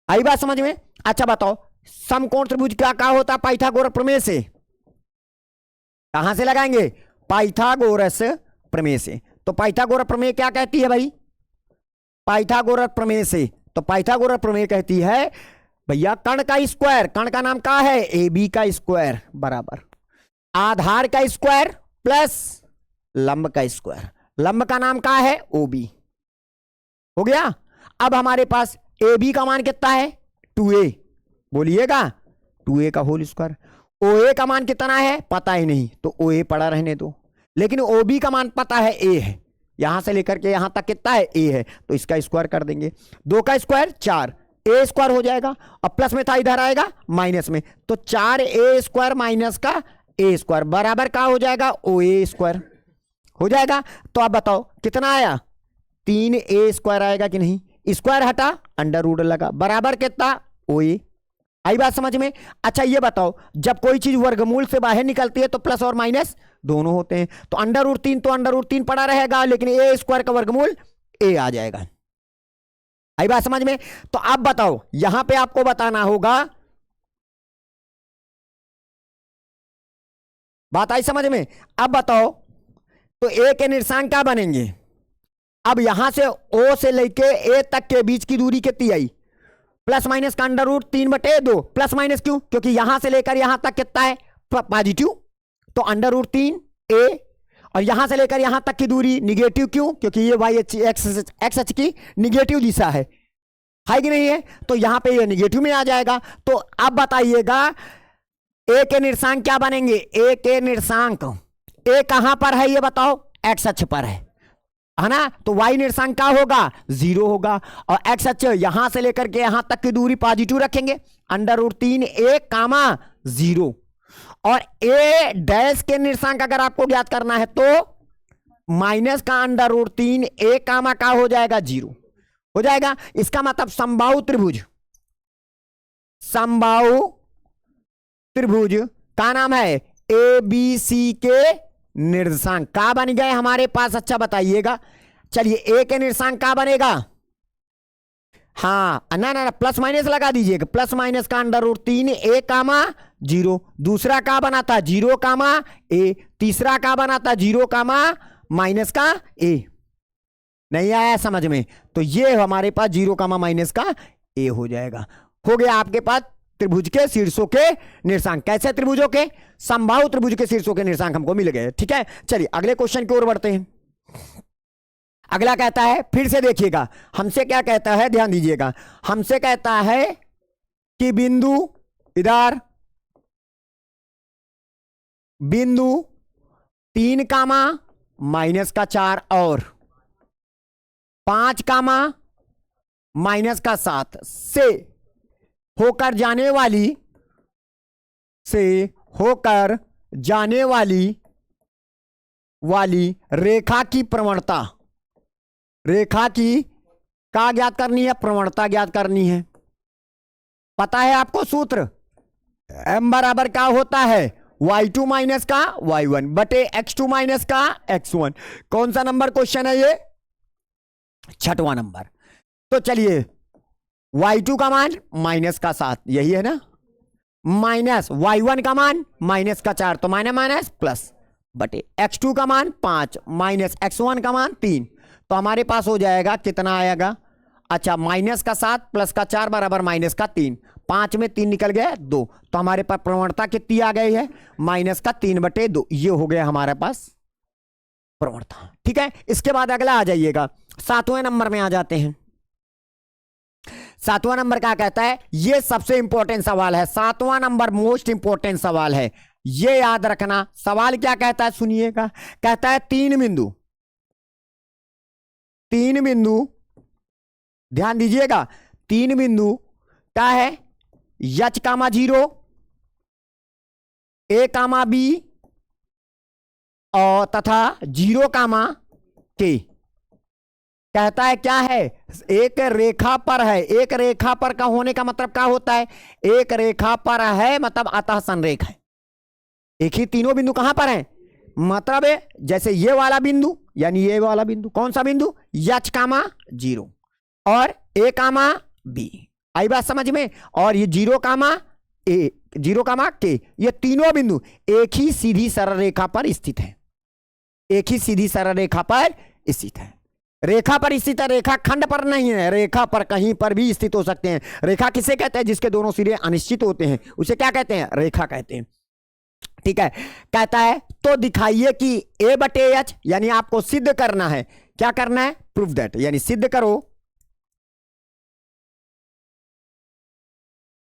आई बात समझ में? अच्छा बताओ, समकोण त्रिभुज क्या क्या होता है? पाइथागोरस प्रमेय से। कहां से लगाएंगे? पाइथागोरस प्रमेय से। तो पाइथागोरस प्रमेय क्या कहती है भाई? पाइथागोरस प्रमेय से, तो पाइथागोरस प्रमेय कहती है भैया कर्ण का स्क्वायर, कर्ण का नाम क्या है? AB का स्क्वायर बराबर आधार का स्क्वायर प्लस लंब का स्क्वायर। लंब का नाम क्या है? OB। हो गया? अब हमारे पास AB का मान कितना है? 2A। बोलिएगा 2A का होल स्क्वायर। OA का मान कितना है? पता ही नहीं, तो OA पड़ा रहने दो। लेकिन OB का मान पता है, A है, यहां से लेकर के यहां तक कितना है? A है, तो इसका स्क्वायर कर देंगे। 2 का स्क्वायर 4, A स्क्वायर हो जाएगा, और प्लस में था इधर आएगा माइनस में, तो 4A स्क्वायर माइनस का A स्क्वायर बराबर का हो जाएगा? OA स्क्वायर हो जाएगा। तो आप बताओ कितना आया? 3A स्क्वायर आएगा कि नहीं? स्क्वायर हटा, अंडर रूट लगा, बराबर कितना? OA। आई बात समझ में? अच्छा ये बताओ, जब कोई चीज वर्गमूल से बाहर निकलती है तो प्लस और माइनस दोनों होते हैं, तो अंडर रूट 3 तो अंडर रूट 3 पड़ा रहेगा, लेकिन A स्क्वायर का वर्गमूल A आ जाएगा। आई बात समझ में? तो अब बताओ, यहां पे आपको बताना होगा, बात आई समझ में? अब बताओ, तो A के निर्देशांक क्या बनेंगे? अब यहां से O से लेके A तक के बीच की दूरी कितनी आई? प्लस माइनस का अंडर रूट 3/2। प्लस माइनस क्यों? क्योंकि यहां से लेकर यहां तक कितना है? पॉजिटिव, तो अंडर रूट 3A। और यहां से लेकर यहां तक की दूरी निगेटिव, क्यों? क्योंकि ये y एक्स अक्ष की निगेटिव दिशा है कि नहीं है? तो यहां पे ये निगेटिव में आ जाएगा। तो अब बताइएगा A के निर्देशांक क्या बनेंगे? A के निर्देशांक, A कहां पर है ये बताओ? एक्स अक्ष पर है ना? तो y निर्देशांक क्या होगा? 0 होगा, और x अक्ष यहां से लेकर के यहां तक की दूरी पॉजिटिव रखेंगे, अंडर रूट 3A, 0। और A डैश के निर्देशांक अगर आपको ज्ञात करना है तो माइनस का अंडर रूट 3A, का हो जाएगा? 0 हो जाएगा। इसका मतलब समबाहु त्रिभुज, समबाहु त्रिभुज का नाम है ABC के निर्देशांक का बन गए हमारे पास। अच्छा बताइएगा, चलिए A के निर्देशांक का बनेगा? हाँ ना प्लस माइनस लगा दीजिएगा, प्लस माइनस का अंडर रूट 3A, 0। दूसरा का बना था 0, A। तीसरा का बना था 0, माइनस का A। नहीं आया समझ में? तो ये हमारे पास 0, माइनस का A हो जाएगा। हो गया आपके पास त्रिभुज के शीर्षों के निर्देशांक। कैसे त्रिभुजों के? समबाहु त्रिभुज के शीर्षों के निर्देशांक हमको मिल गए। ठीक है, चलिए अगले क्वेश्चन की ओर बढ़ते हैं। अगला कहता है, फिर से देखिएगा हमसे क्या कहता है, ध्यान दीजिएगा। हमसे कहता है कि बिंदु इधर, बिंदु 3, -4 और 5, -7 से होकर जाने वाली से होकर जाने वाली रेखा की प्रवणता, रेखा की क्या ज्ञात करनी है? प्रवणता ज्ञात करनी है। पता है आपको सूत्र? m बराबर क्या होता है? y2 माइनस का y1 बटे x2 माइनस का x1। कौन सा नंबर क्वेश्चन है ये? 6वां नंबर। तो चलिए y2 का मान माइनस का 7, यही है ना, माइनस y1 का मान माइनस का 4, तो माइनस माइनस प्लस, बटे x2 का मान 5 माइनस x1 का मान 3। तो हमारे पास हो जाएगा कितना आएगा? अच्छा, माइनस का 7 प्लस का 4 बराबर माइनस का 3, 5 में 3 निकल गया 2, तो हमारे पास प्रवणता कितनी आ गई है? माइनस का 3/2। ये हो गया हमारे पास प्रवणता। ठीक है, इसके बाद अगला आ जाइएगा, 7वें नंबर में आ जाते हैं। 7वां नंबर क्या कहता है? ये सबसे इंपॉर्टेंट सवाल है, 7वां नंबर मोस्ट इंपॉर्टेंट सवाल है, ये याद रखना। सवाल क्या कहता है सुनिएगा, कहता है तीन बिंदु, ध्यान दीजिएगा, 3 बिंदु क्या है? H, 0, A, B और तथा 0, K। कहता है क्या है? एक रेखा पर है। एक रेखा पर का होने का मतलब क्या होता है? एक रेखा पर है मतलब अतः संरेख है। एक ही तीनों बिंदु कहां पर है? मतलब है जैसे ये वाला बिंदु, यानी ये वाला बिंदु, कौन सा बिंदु? H, 0 और A, B। आई बात समझ में? और ये 0, A, 0, K, ये तीनों बिंदु एक ही सीधी सरल रेखा पर स्थित है। एक ही सीधी सरल रेखा पर स्थित है। रेखा पर स्थित है, रेखा खंड पर नहीं है। रेखा पर कहीं पर भी स्थित हो सकते हैं। रेखा किसे कहते हैं? जिसके दोनों सिरे अनिश्चित होते हैं, उसे क्या कहते हैं? रेखा कहते हैं। ठीक है, कहता है तो दिखाइए कि A/H, यानी आपको सिद्ध करना है। क्या करना है? प्रूफ दैट, यानी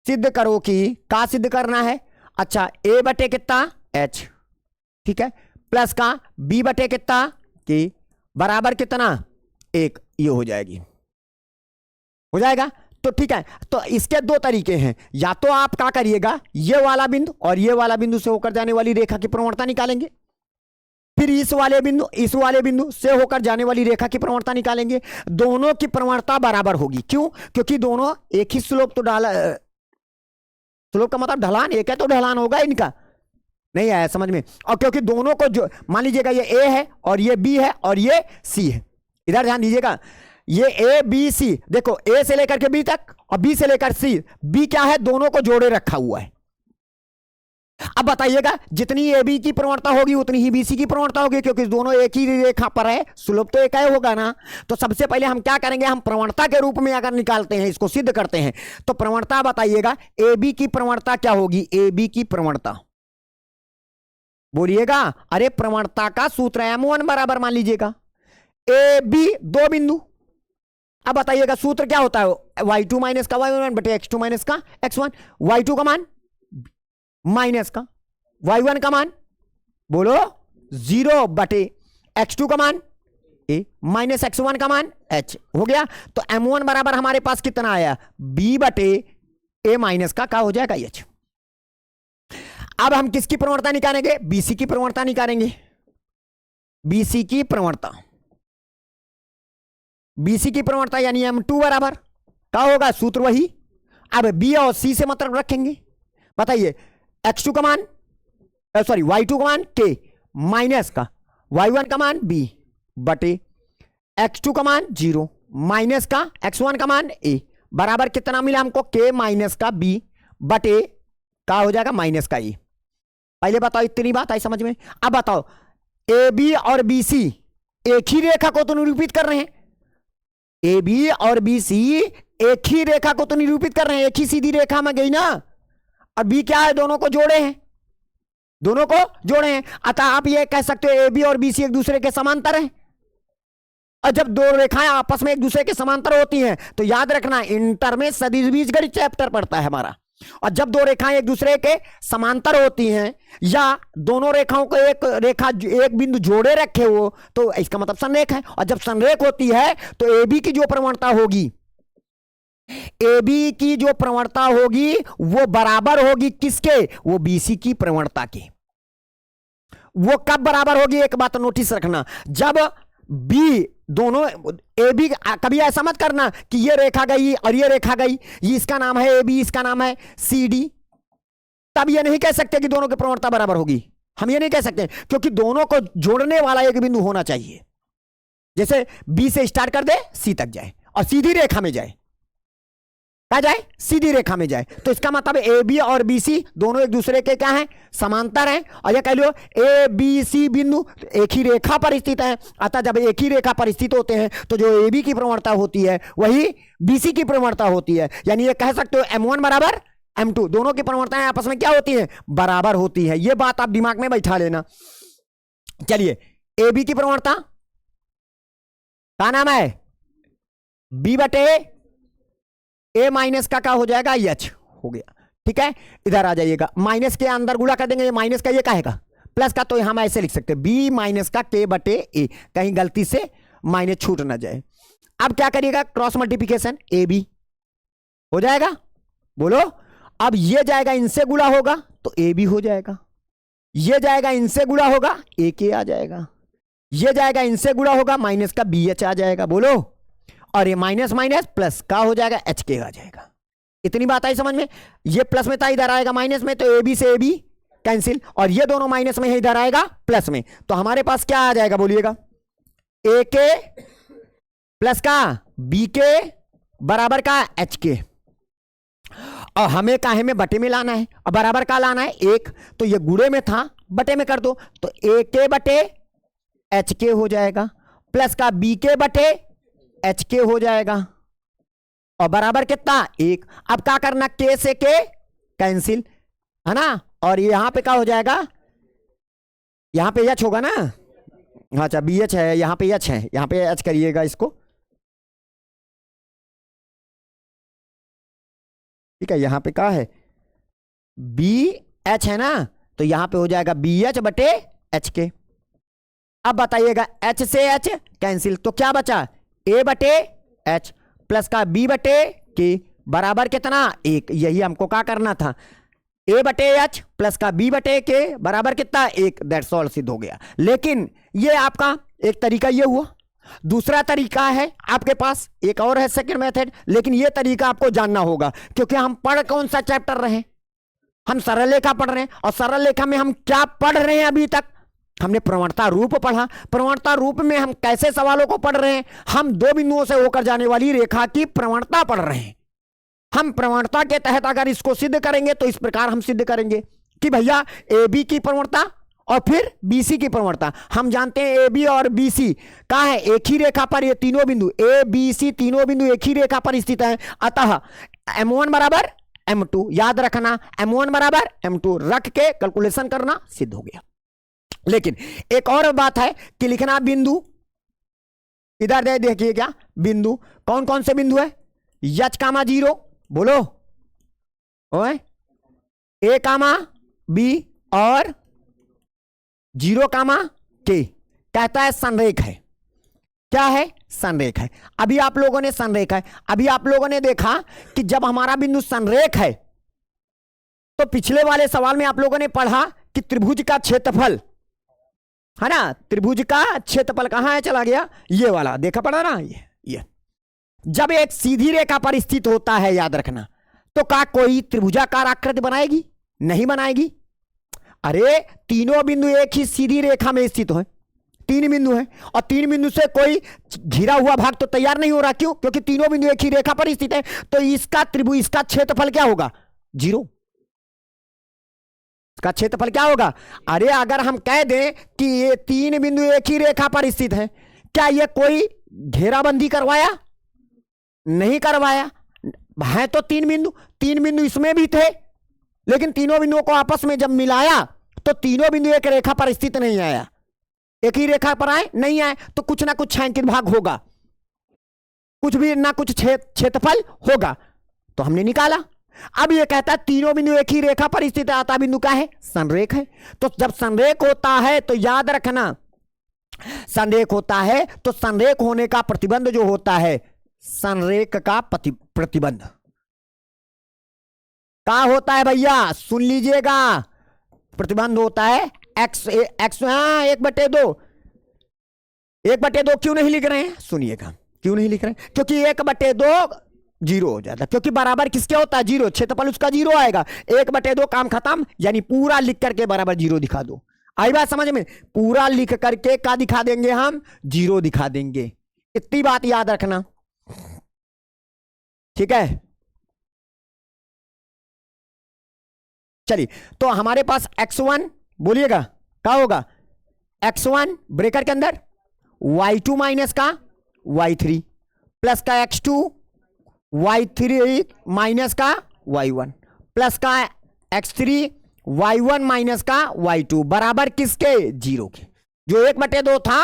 सिद्ध करो कि क्या सिद्ध करना है? अच्छा, A/कितना? H, ठीक है, प्लस का B/कितना? K बराबर कितना? 1। ये हो जाएगी, हो जाएगा। तो ठीक है, तो इसके दो तरीके हैं। या तो आप क्या करिएगा, ये वाला बिंदु और ये वाला बिंदु से होकर जाने वाली रेखा की प्रवणता निकालेंगे, फिर इस वाले बिंदु से होकर जाने वाली रेखा की प्रवणता निकालेंगे। दोनों की प्रवणता बराबर होगी। क्यों? क्योंकि दोनों एक ही स्लोप तो स्लोप का मतलब ढलान एक है, तो ढलान होगा इनका। नहीं आया समझ में? और क्योंकि दोनों को जो मान लीजिएगा ये A है और ये B है और ये C है, इधर ध्यान दीजिएगा, ये A B C, देखो A से लेकर के B तक और B से लेकर C, B क्या है? दोनों को जोड़े रखा हुआ है। अब बताइएगा, जितनी AB की प्रवणता होगी उतनी ही BC की प्रवणता होगी, क्योंकि दोनों एक ही रेखा पर है, स्लोप तो एक ही होगा ना। तो सबसे पहले हम क्या करेंगे? हम प्रवणता के रूप में अगर निकालते हैं, इसको सिद्ध करते हैं, तो प्रवणता बताइएगा, AB की प्रवणता क्या होगी? AB की प्रवणता बोलिएगा। अरे प्रवणता का सूत्र M1 बराबर मान लीजिएगा AB, दो बिंदु। अब बताइएगा सूत्र क्या होता है? y2 माइनस का y1 बटे x2 माइनस का x1। y2 का मान माइनस का, y1 का मान बोलो 0 बटे x2 का मान a माइनस x1 का मान h। हो गया। तो M1 बराबर हमारे पास कितना आया? b बटे a माइनस का क्या हो जाएगा? h। अब हम किसकी प्रवणता निकालेंगे? BC की प्रवणता निकालेंगे। BC की प्रवणता, BC की प्रवणता यानी M2 बराबर क्या होगा? सूत्र वही। अब B और C से मतलब रखेंगे। बताइए, x2 का मान सॉरी y2 का मान K माइनस का y1 का मान B बटे x2 का मान 0 माइनस का x1 का मान A बराबर कितना मिला हमको? K माइनस का B बटे क्या हो जाएगा? माइनस का E। पहले बताओ, इतनी बात आई समझ में? अब बताओ, AB और BC एक ही रेखा को तो निरूपित कर रहे हैं। AB और BC एक ही रेखा को तो निरूपित कर रहे हैं, एक ही सीधी रेखा में गई ना। और B क्या है? दोनों को जोड़े हैं, दोनों को जोड़े हैं। अतः आप ये कह सकते हो AB और BC एक दूसरे के समांतर हैं। और जब दो रेखाएं आपस में एक दूसरे के समांतर होती हैं, तो याद रखना इंटर में सदिश बीजगणित चैप्टर पड़ता है हमारा। और जब दो रेखाएं एक दूसरे के समांतर होती हैं या दोनों रेखाओं को एक बिंदु जोड़े रखे हो, तो इसका मतलब संरेख है। और जब संरेख होती है तो AB की जो प्रवणता होगी, ए बी की जो प्रवणता होगी वो बराबर होगी किसके, वो बी सी की प्रवणता की। वो कब बराबर होगी, एक बात नोटिस रखना, जब बी दोनों ए बी, कभी ऐसा मत करना कि ये रेखा गई और ये रेखा गई, ये इसका नाम है ए बी, इसका नाम है सी डी, तब ये नहीं कह सकते कि दोनों की प्रवणता बराबर होगी। हम ये नहीं कह सकते क्योंकि दोनों को जोड़ने वाला एक बिंदु होना चाहिए। जैसे बी से स्टार्ट कर दे, सी तक जाए और सीधी रेखा में जाए, क्या जाए, सीधी रेखा में जाए, तो इसका मतलब ए बी और बी सी दोनों एक दूसरे के क्या हैं, समांतर हैं। और ये कह लो ए बी सी बिंदु एक ही रेखा पर स्थित है, अतः जब एक ही रेखा पर स्थित होते हैं तो जो ए बी की प्रवणता होती है वही बी सी की प्रवणता होती है। यानी ये कह सकते हो M1 बराबर M2, दोनों की प्रवणताएं आपस में क्या होती है, बराबर होती है। ये बात आप दिमाग में बैठा लेना। चलिए, ए बी की प्रवणता क्या नाम है, बी बटे ए माइनस का क्या हो जाएगा, एच हो गया। ठीक है, इधर आ जाइएगा, माइनस के अंदर गुणा कर देंगे, ये माइनस का ये कहेगा प्लस का, तो हम ऐसे लिख सकते हैं बी माइनस का के बटे ए, कहीं गलती से माइनस छूट ना जाए। अब क्या करिएगा, क्रॉस मल्टीप्लिकेशन, ए बी हो जाएगा, बोलो। अब ये जाएगा इनसे गुणा होगा तो ए बी हो जाएगा, ये जाएगा इनसे गुणा होगा ए के आ जाएगा, ये जाएगा इनसे गुणा होगा माइनस का बी एच आ जाएगा, बोलो। और ये माइनस माइनस प्लस का हो जाएगा, एच के आ जाएगा। इतनी बात आई समझ में, ये प्लस में था, इधर आएगा माइनस में, तो ए बी से ए बी कैंसिल, और ये दोनों माइनस में है, इधर आएगा प्लस में, तो हमारे पास क्या आ जाएगा बोलिएगा, ए के प्लस का बी के बराबर का एच के। और हमें काहे में बटे में लाना है, और बराबर का लाना है एक, तो ये गुणे में था बटे में कर दो, तो ए के बटे एच के हो जाएगा, प्लस का बी के बटे एच के हो जाएगा, और बराबर कितना, एक। अब क्या करना, के से के कैंसिल है ना, और यहां पे क्या हो जाएगा, यहां पे एच होगा ना, अच्छा बी एच है, यहां पे एच है, यहां पे एच करिएगा इसको, ठीक है। यहां पे क्या है, बी एच है ना, तो यहां पे हो जाएगा बी एच बटे एच के। अब बताइएगा, एच से एच कैंसिल, तो क्या बचा, ए बटे एच प्लस का बी बटे के बराबर कितना, एक। यही हमको क्या करना था, ए बटे एच प्लस का बी बटे के बराबर कितना, एक। दैट्स ऑल, सिद्ध हो गया। लेकिन ये आपका एक तरीका ये हुआ, दूसरा तरीका है आपके पास, एक और है सेकंड मेथड, लेकिन ये तरीका आपको जानना होगा, क्योंकि हम पढ़ कौन सा चैप्टर रहे हैं, हम सरल रेखा पढ़ रहे हैं, और सरल रेखा में हम क्या पढ़ रहे हैं, अभी तक हमने प्रवणता रूप पढ़ा। प्रवणता रूप में हम कैसे सवालों को पढ़ रहे हैं, हम दो बिंदुओं से होकर जाने वाली रेखा की प्रवणता पढ़ रहे हैं। हम प्रवणता के तहत अगर इसको सिद्ध करेंगे तो इस प्रकार हम सिद्ध करेंगे कि भैया ए बी की प्रवणता और फिर बी सी की प्रवणता। हम जानते हैं ए बी और बी सी कहाँ है, एक ही रेखा पर, ये तीनों बिंदु ए बी सी तीनों बिंदु एक ही रेखा पर स्थित है, अतः M1 बराबर M2, याद रखना, M1 बराबर M2 रख के कैलकुलेशन करना, सिद्ध हो गया। लेकिन एक और बात है कि लिखना बिंदु, इधर दे देखिए क्या बिंदु, कौन कौन से बिंदु है, एच कामा 0, बोलो, ओए, ए कामा बी और 0 कामा के, कहता है संरेख है। क्या है, संरेख है। अभी आप लोगों ने संरेख है, अभी आप लोगों ने देखा कि जब हमारा बिंदु संरेख है तो पिछले वाले सवाल में आप लोगों ने पढ़ा कि त्रिभुज का क्षेत्रफल है ना, त्रिभुज का क्षेत्रफल कहां है, चला गया, ये वाला देखा पड़ा ना, ये जब एक सीधी रेखा पर स्थित होता है, याद रखना, तो क्या कोई त्रिभुजाकार आकृति बनाएगी, नहीं बनाएगी। अरे तीनों बिंदु एक ही सीधी रेखा में स्थित है, तीन बिंदु हैं, और तीन बिंदु से कोई घिरा हुआ भाग तो तैयार नहीं हो रहा, क्यों, क्योंकि तीनों बिंदु एक ही रेखा पर स्थित है, तो इसका त्रिभुज, इसका क्षेत्रफल क्या होगा, 0, इसका क्षेत्रफल क्या होगा। अरे अगर हम कह दें कि ये तीन बिंदु एक ही रेखा पर स्थित है, क्या ये कोई घेराबंदी करवाया, नहीं करवाया है, तो तीन बिंदु इसमें भी थे, लेकिन तीनों बिंदुओं को आपस में जब मिलाया तो तीनों बिंदु एक रेखा पर स्थित नहीं आया, एक ही रेखा पर आए, नहीं आए, तो कुछ ना कुछ छायांकित भाग होगा, कुछ भी ना कुछ क्षेत्रफल होगा, तो हमने निकाला। अब ये कहता है तीनों बिंदु एक ही रेखा पर स्थित है, आता बिंदु क्या है, संरेख है। तो जब संरेख होता है तो याद रखना, संरेख होता है तो संरेख होने का प्रतिबंध जो होता है संरेख का प्रतिबंध क्या होता है भैया, सुन लीजिएगा। प्रतिबंध होता है एक्स एक्स, हाँ 1/2। 1/2 क्यों नहीं लिख रहे हैं, सुनिएगा क्यों नहीं लिख रहे हैं, क्योंकि 1/2 जीरो हो जाता है, क्योंकि बराबर किसके होता है, जीरो, क्षेत्रफल उसका जीरो आएगा। 1/2 काम खत्म, यानी पूरा लिख करके बराबर जीरो दिखा दो। आई बात समझ में, पूरा लिख करके क्या दिखा देंगे हम, जीरो दिखा देंगे। इतनी बात याद रखना, ठीक है। चलिए, तो हमारे पास x1 बोलिएगा क्या होगा, x1 ब्रेकर के अंदर y2 माइनस का y3 प्लस का x2 y3 माइनस का y1 प्लस का x3 y1 माइनस का y2 बराबर किसके, जीरो के। जो 1/2 था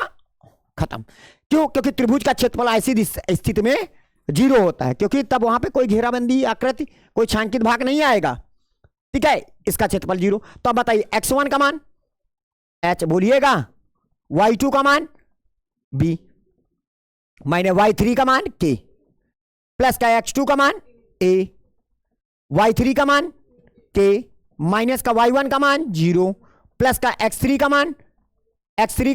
खत्म। क्यों, क्योंकि त्रिभुज का क्षेत्रफल ऐसी स्थिति में जीरो होता है, क्योंकि तब वहां पे कोई घेराबंदी आकृति, कोई छांकित भाग नहीं आएगा, ठीक है। इसका क्षेत्रफल जीरो। तो अब बताइए x1 का मान h बोलिएगा, y2 का मान b, माइनस y3 का मान k, प्लस का x2 का मान a, y3 का मान k, माइनस का y1 का मान जीरो, प्लस का x3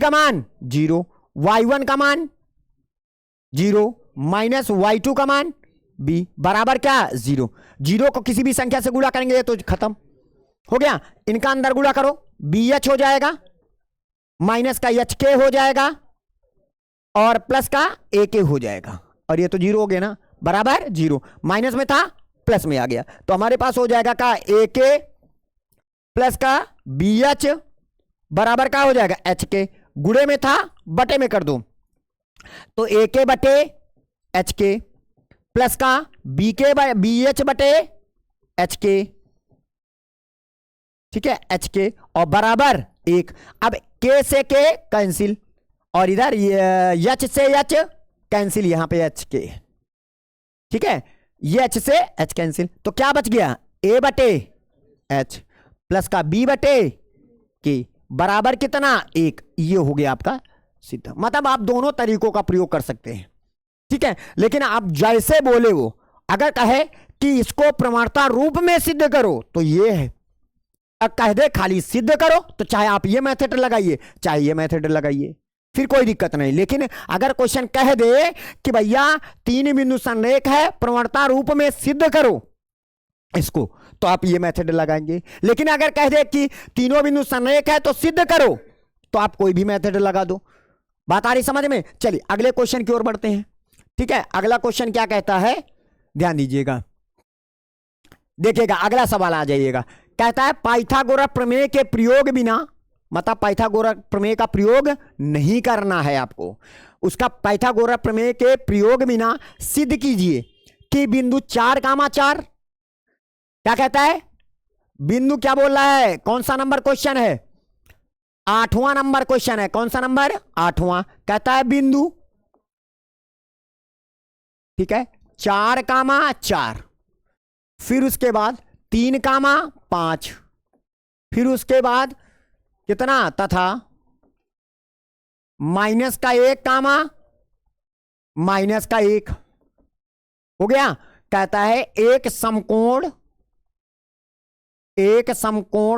का मान जीरो, y1 का मान जीरो, माइनस y2 का मान b बराबर क्या, जीरो। जीरो को किसी भी संख्या से गुणा करेंगे तो खत्म हो गया। इनका अंदर गुणा करो, bh हो जाएगा, माइनस का hk हो जाएगा, और प्लस का ak हो जाएगा, और ये तो जीरो हो गया ना, बराबर जीरो। माइनस में था, प्लस में आ गया, तो हमारे पास हो जाएगा का ak प्लस का bh बराबर का हो जाएगा hk। गुणे में था, बटे में कर दो, तो ak बटे hk प्लस का bh बटे hk, ठीक है, hk, और बराबर 1। अब k से k कैंसिल, और इधर h से h कैंसिल, यहां पे hk, ठीक है, ये h से h कैंसिल, तो क्या बच गया, a बटे h प्लस का b बटे k बराबर कितना, 1। ये हो गया आपका सिद्ध। मतलब आप दोनों तरीकों का प्रयोग कर सकते हैं, ठीक है। लेकिन आप जैसे बोले वो, अगर कहे कि इसको प्रमाणता रूप में सिद्ध करो तो ये है, अब कह दे खाली सिद्ध करो तो चाहे आप ये मेथड लगाइए चाहे ये मेथड लगाइए, फिर कोई दिक्कत नहीं। लेकिन अगर क्वेश्चन कह दे कि भैया 3 बिंदु संरेख है, प्रमाणता रूप में सिद्ध करो इसको, तो आप ये मेथड लगाएंगे। लेकिन अगर कह दे कि तीनों बिंदु संरेख है तो सिद्ध करो, तो आप कोई भी मेथड लगा दो। बात आ रही समझ में। चलिए अगले क्वेश्चन की ओर बढ़ते हैं, ठीक है। अगला क्वेश्चन क्या कहता है, ध्यान दीजिएगा, देखिएगा अगला सवाल आ जाइएगा। कहता है पाइथागोरस प्रमेय के प्रयोग बिना, मतलब पाइथागोरस प्रमेय का प्रयोग नहीं करना है आपको, उसका पाइथागोरस प्रमेय के प्रयोग बिना सिद्ध कीजिए कि बिंदु 4,4, क्या कहता है, बिंदु क्या बोल रहा है, कौन सा नंबर क्वेश्चन है, 8वां नंबर क्वेश्चन है। कौन सा नंबर, 8वां। कहता है बिंदु, ठीक है, 4,4, फिर उसके बाद 3,5, फिर उसके बाद कितना, तथा माइनस का 1, माइनस का 1 हो गया। कहता है एक समकोण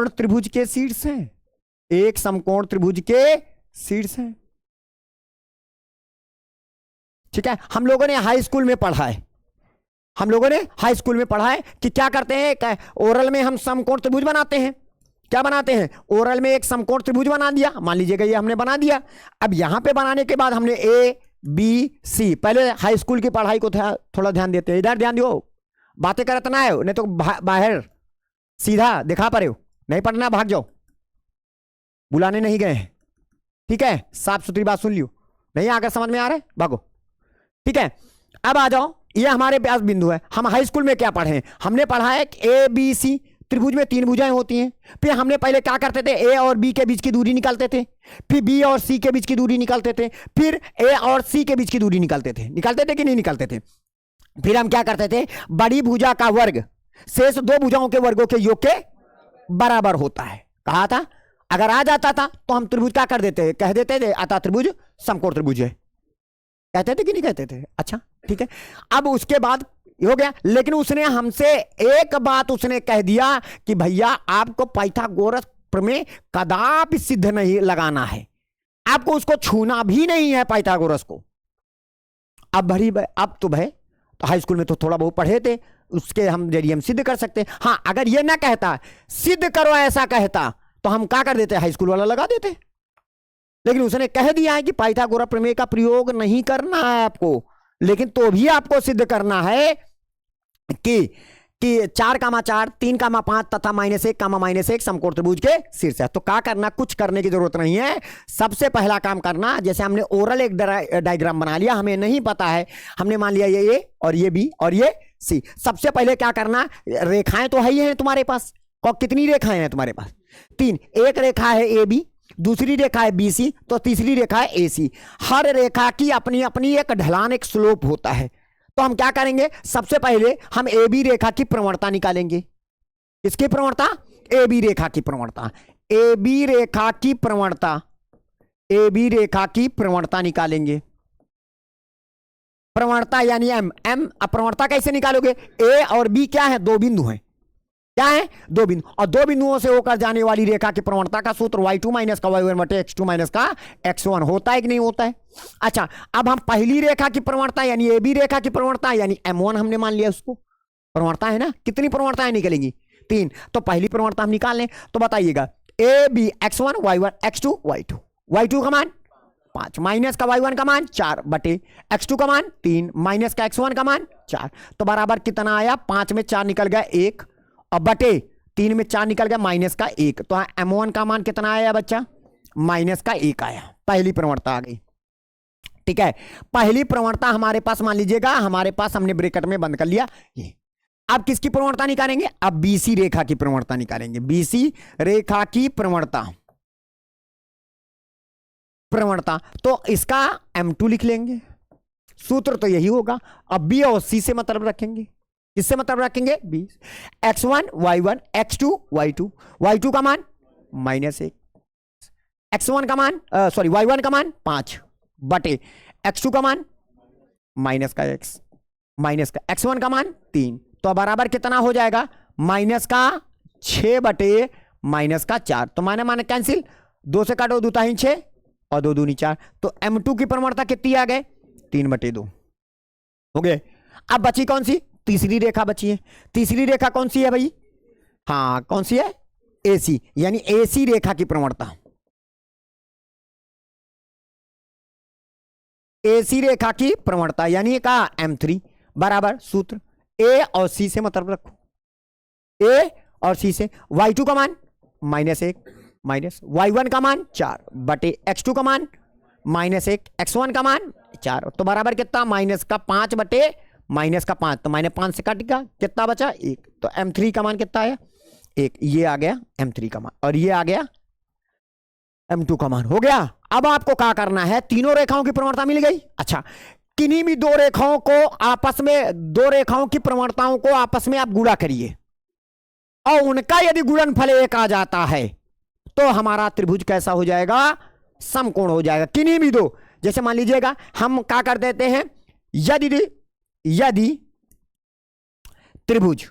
त्रिभुज के शीर्ष हैं, एक समकोण त्रिभुज के शीर्ष हैं, ठीक है। हम लोगों ने हाई स्कूल में पढ़ा है, हम लोगों ने हाई स्कूल में पढ़ा है कि क्या करते हैं, ओरल में हम समकोण त्रिभुज बनाते हैं। क्या बनाते हैं, ओरल में एक समकोण त्रिभुज बना दिया, मान लीजिएगा ये हमने बना दिया। अब यहां पे बनाने के बाद हमने ए बी सी, पहले हाई स्कूल की पढ़ाई को थोड़ा ध्यान देते हैं, इधर ध्यान दो, बातें करत ना है, नहीं तो बाहर सीधा दिखा पा रहे हो, नहीं पढ़ना भाग जाओ, बुलाने नहीं गए हैं, ठीक है। साफ सुथरी बात सुन लियो, नहीं आकर समझ में आ रहा है, भागो, ठीक है। अब आ जाओ, ये हमारे पास बिंदु है। हम हाई स्कूल में क्या पढ़े, हमने पढ़ा है कि ए बी सी त्रिभुज में 3 भुजाएं होती हैं। फिर हमने पहले क्या करते थे, ए और बी के बीच की दूरी निकालते थे, फिर बी और सी के बीच की दूरी निकालते थे, फिर ए और सी के बीच की दूरी निकालते थे कि नहीं निकालते थे। फिर हम क्या करते थे, बड़ी भुजा का वर्ग शेष 2 भुजाओं के वर्गों के योग के बराबर होता है, कहा था। अगर आ जाता था तो हम त्रिभुज क्या कर देते, कह देते थे अतः त्रिभुज समकोण त्रिभुज है, कहते थे कि नहीं कहते थे? अच्छा ठीक है, अब उसके बाद हो गया, लेकिन उसने हमसे एक बात उसने कह दिया कि भैया आपको पाइथागोरस प्रमेय कदापि सिद्ध नहीं लगाना है, आपको उसको छूना भी नहीं है पाइथागोरस को। अब तो भाई तो हाई स्कूल में तो थोड़ा बहुत पढ़े थे, उसके हम जरिए हम सिद्ध कर सकते। हाँ, अगर ये ना कहता सिद्ध करो ऐसा कहता तो हम क्या कर देते, हाई स्कूल वाला लगा देते। लेकिन उसने कह दिया है कि पाइथागोरस प्रमेय का प्रयोग नहीं करना है आपको, लेकिन तो भी आपको सिद्ध करना है कि 4,4 3,5 तथा -1,-1 समकोण त्रिभुज के शीर्ष है। तो क्या करना, कुछ करने की जरूरत नहीं है। सबसे पहला काम करना, जैसे हमने ओरल एक डायग्राम बना लिया, हमें नहीं पता है, हमने मान लिया ये ए और ये बी और ये सी। सबसे पहले क्या करना, रेखाएं तो है ही हैं तुम्हारे पास, और कितनी रेखाएं हैं तुम्हारे पास? 3। एक रेखा है ए बी, दूसरी रेखा है बी सी, तो तीसरी रेखा है ए सी। हर रेखा की अपनी अपनी एक ढलान, एक स्लोप होता है। तो हम क्या करेंगे, सबसे पहले हम ए बी रेखा की प्रवणता निकालेंगे। इसकी प्रवणता, ए बी रेखा की प्रवणता, ए बी रेखा की प्रवणता, ए बी रेखा की प्रवणता निकालेंगे। प्रवणता यानी एम। प्रवणता कैसे निकालोगे? ए और बी क्या है? दो बिंदु हैं। क्या है? दो बिंदु, और दो बिंदुओं से होकर जाने वाली रेखा की प्रवणता का सूत्र y2 माइनस का y1 बटे x2 माइनस का x1 होता है कि नहीं होता है? अच्छा, अब हम पहली रेखा की प्रवणता यानी ए बी रेखा की प्रवणता यानी m1 हमने मान लिया, उसको प्रवणता है ना। कितनी प्रवणताएं निकलेंगी? 3। तो पहली प्रवणता हम निकाल लें, तो बताइएगा A B x1 y1 x2 y2, y2 का मान 5 माइनस का y1 का मान 4 बटे x2 का मान 3 माइनस का x1 का मान 4, तो बराबर कितना आया? 5 में 4 निकल गया 1, और बटे 3 में 4 निकल गया -1। तो m1 का मान कितना आया बच्चा? -1 आया। पहली प्रवणता आ गई। ठीक है, पहली प्रवणता हमारे पास मान लीजिएगा, हमारे पास हमने ब्रैकेट में बंद कर लिया ये। अब किसकी प्रवणता निकालेंगे? अब बीसी रेखा की प्रवणता निकालेंगे। बीसी रेखा की प्रवणता, तो इसका m2 लिख लेंगे, सूत्र तो यही होगा। अब बी और सी से मतलब रखेंगे, इससे मतलब रखेंगे 20, x1 y1 x2 y2, y2 का मान -1, x1 का मान y1 का मान 5 बटे x2 का मान -x, x1 का मान 3, तो बराबर कितना हो जाएगा? -6 बटे -4। तो माने कैंसिल, 2 से काटो 2 ताही 6 और 2 दूनी 4, तो m2 की प्रवणता कितनी आ गए? 3/2 हो गए। अब बची कौन सी? तीसरी रेखा बची है। तीसरी रेखा कौन सी है भाई? हाँ, कौन सी है? एसी, यानी एसी रेखा की प्रवणता, एसी रेखा की प्रवणता यानी का m3 बराबर सूत्र ए और सी से मतलब रखो, ए और सी से y2 का मान -1 माइनस y1 का मान 4 बटे x2 का मान -1, x1 का मान 4, तो बराबर कितना? -5 बटे -5, तो -5 से कट गया, कितना बचा? 1। तो m3 का मान कितना आया? 1। ये आ गया m3 का मान, और ये आ गया m2 का मान। हो गया। अब आपको क्या करना है? तीनों रेखाओं की प्रवणता मिल गई। अच्छा, किन्हीं भी दो रेखाओं को आपस में, दो रेखाओं की प्रवणताओं को आपस में आप गुणा करिए, और उनका यदि गुणनफल 1 आ जाता है तो हमारा त्रिभुज कैसा हो जाएगा? समकोण हो जाएगा। किन्हीं भी दो, जैसे मान लीजिएगा हम क्या कर देते हैं, यदि त्रिभुज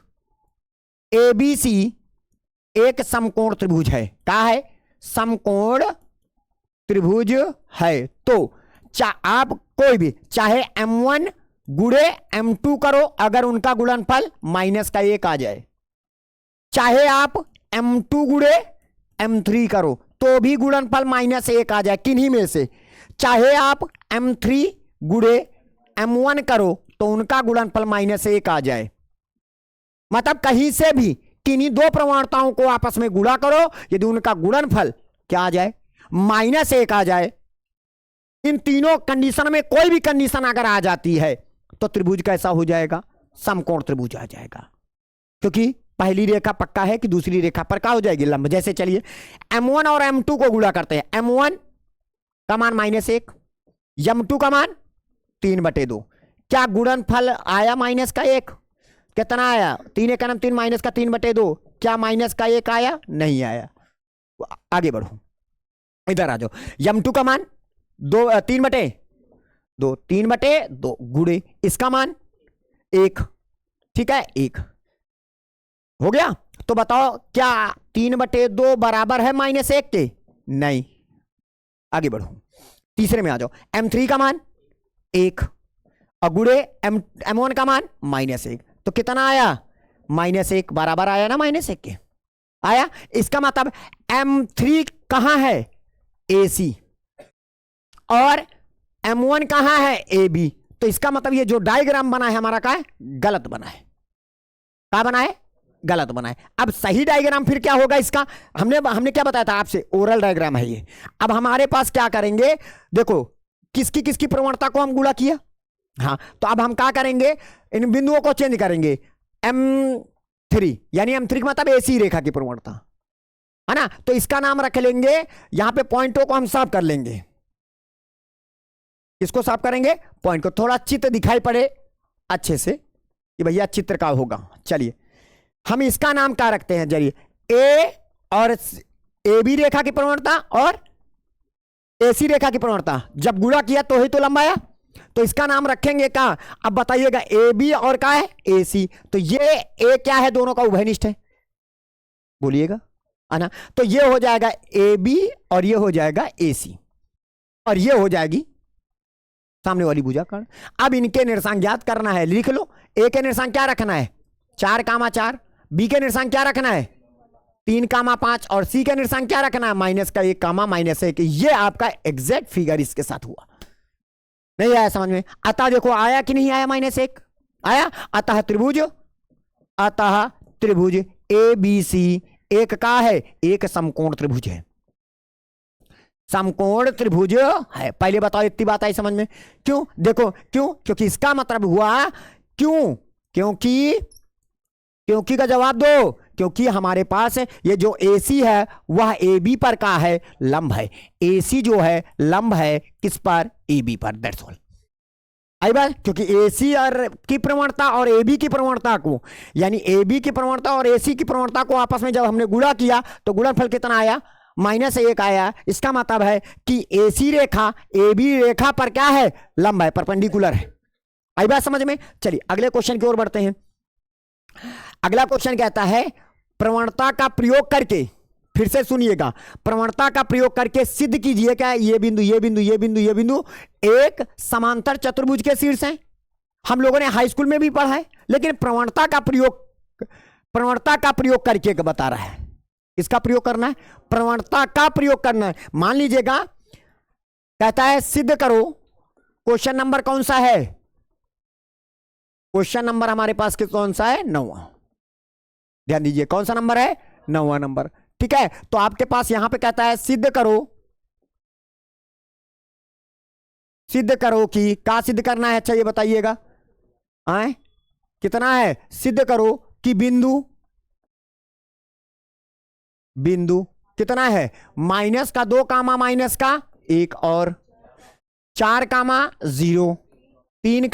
एबीसी एक समकोण त्रिभुज है, क्या है? समकोण त्रिभुज है, तो आप कोई भी चाहे m1 गुणे m2 करो, अगर उनका गुणनफल -1 आ जाए, चाहे आप m2 गुणे m3 करो तो भी गुणनफल -1 आ जाए, किन्हीं में से, चाहे आप m3 गुणे m1 करो तो उनका गुणनफल -1 आ जाए। मतलब कहीं से भी किन्हीं दो प्रवणताओं को आपस में गुणा करो, यदि उनका गुणनफल क्या आ जाए? -1 आ जाए। इन तीनों कंडीशन में कोई भी कंडीशन अगर आ जाती है तो त्रिभुज कैसा हो जाएगा? समकोण त्रिभुज आ जाएगा, क्योंकि पहली रेखा पक्का है कि दूसरी रेखा पर क्या हो जाएगी? लंब। जैसे चलिए m1 और m2 को गुणा करते हैं, m1 का मान -1, m2 का मान 3/2, क्या गुणनफल आया -1? कितना आया? 3 × 3 -3/2, क्या -1 आया? नहीं आया। आगे बढ़ो, इधर आ जाओ। m2 का मान 3/2 2, 3/2 गुणे इसका मान 1, ठीक है 1 हो गया। तो बताओ क्या 3/2 बराबर है -1 के? नहीं। आगे बढ़ो, तीसरे में आ जाओ। M3 का मान 1 और गुणे M1 का मान -1, तो कितना आया? -1 बराबर आया ना -1 के, आया। इसका मतलब M3 कहां है? AC और M1 कहां है? AB। तो इसका मतलब ये जो डायग्राम बना है हमारा का है गलत बना है। क्या बना है? गलत बना है। अब सही डायग्राम फिर क्या होगा इसका? हमने क्या बताया था आपसे? ओरल डायग्राम है ये। अब हमारे पास क्या करेंगे, देखो किसकी किसकी प्रवणता को हम गुणा किया। हाँ, तो अब हम क्या करेंगे, इन बिंदुओं को चेंज करेंगे। M3 यानी M3 का मतलब AC रेखा की प्रवणता है ना, तो इसका नाम रख लेंगे। यहां पे पॉइंटों को हम साफ कर लेंगे। इसको साफ करेंगे, पॉइंट को, थोड़ा चित्र दिखाई पड़े अच्छे से कि भैया चित्र का होगा। चलिए हम इसका नाम क्या रखते हैं? जरिए ए और AB रेखा की प्रवणता और AC रेखा की प्रवणता जब गुणा किया तो ही तो लंबा आया, तो इसका नाम रखेंगे क्या? अब बताइएगा, AB और क्या है? AC। तो ये A क्या है? दोनों का उभयनिष्ठ है, बोलिएगा है ना। तो ये हो जाएगा AB और ये हो जाएगा AC और ये हो जाएगी सामने वाली भुजा कर्ण। अब इनके निर्देशांक ज्ञात करना है, लिख लो। A के निर्देशांक क्या रखना है? 4, B के निर्देशांक क्या रखना है? 3, 5 और C के निर्देशांक क्या रखना है? -1, -1। ये आपका एग्जैक्ट फिगर इसके साथ हुआ। नहीं आया समझ में? अतः देखो आया कि नहीं आया? -1 आया। अतः त्रिभुज ABC एक का है, एक समकोण त्रिभुज है। समकोण त्रिभुज है। पहले बताओ इतनी बात आई समझ में? क्यों? देखो क्यों? क्योंकि इसका मतलब हुआ क्यों? क्योंकि का जवाब दो। क्योंकि हमारे पास ये जो AC है वह AB पर का है? लंब है। AC जो है लंब है किस पर? AB पर। That's all. आई बात? क्योंकि AC और की प्रवणता और AB की प्रवणता को, यानी AB की प्रवणता और AC की प्रवणता को आपस में जब हमने गुणा किया तो गुणनफल कितना आया? -1 आया। इसका मतलब है कि AC रेखा AB रेखा पर क्या है? लंब है, परपेंडिकुलर है। आई बात समझ में? चलिए अगले क्वेश्चन की ओर बढ़ते हैं। अगला क्वेश्चन कहता है प्रवणता का प्रयोग करके, फिर से सुनिएगा, प्रवणता का प्रयोग करके सिद्ध कीजिए क्या ये बिंदु, ये बिंदु, ये बिंदु, ये बिंदु एक समांतर चतुर्भुज के शीर्ष हैं। हम लोगों ने हाई स्कूल में भी पढ़ा है, लेकिन प्रवणता का प्रयोग करके बता रहा है। इसका प्रयोग करना है, प्रवणता का प्रयोग करना है। मान लीजिएगा कहता है सिद्ध करो। क्वेश्चन नंबर कौन सा है? क्वेश्चन नंबर हमारे पास कौन सा है? 9वां। ध्यान दीजिए, कौन सा नंबर है? 9वां नंबर। ठीक है, तो आपके पास यहां पे कहता है सिद्ध करो कि क्या सिद्ध करना है? अच्छा ये बताइएगा, आए कितना है? सिद्ध करो कि बिंदु कितना है? -2, -1 और 4, 0, 3,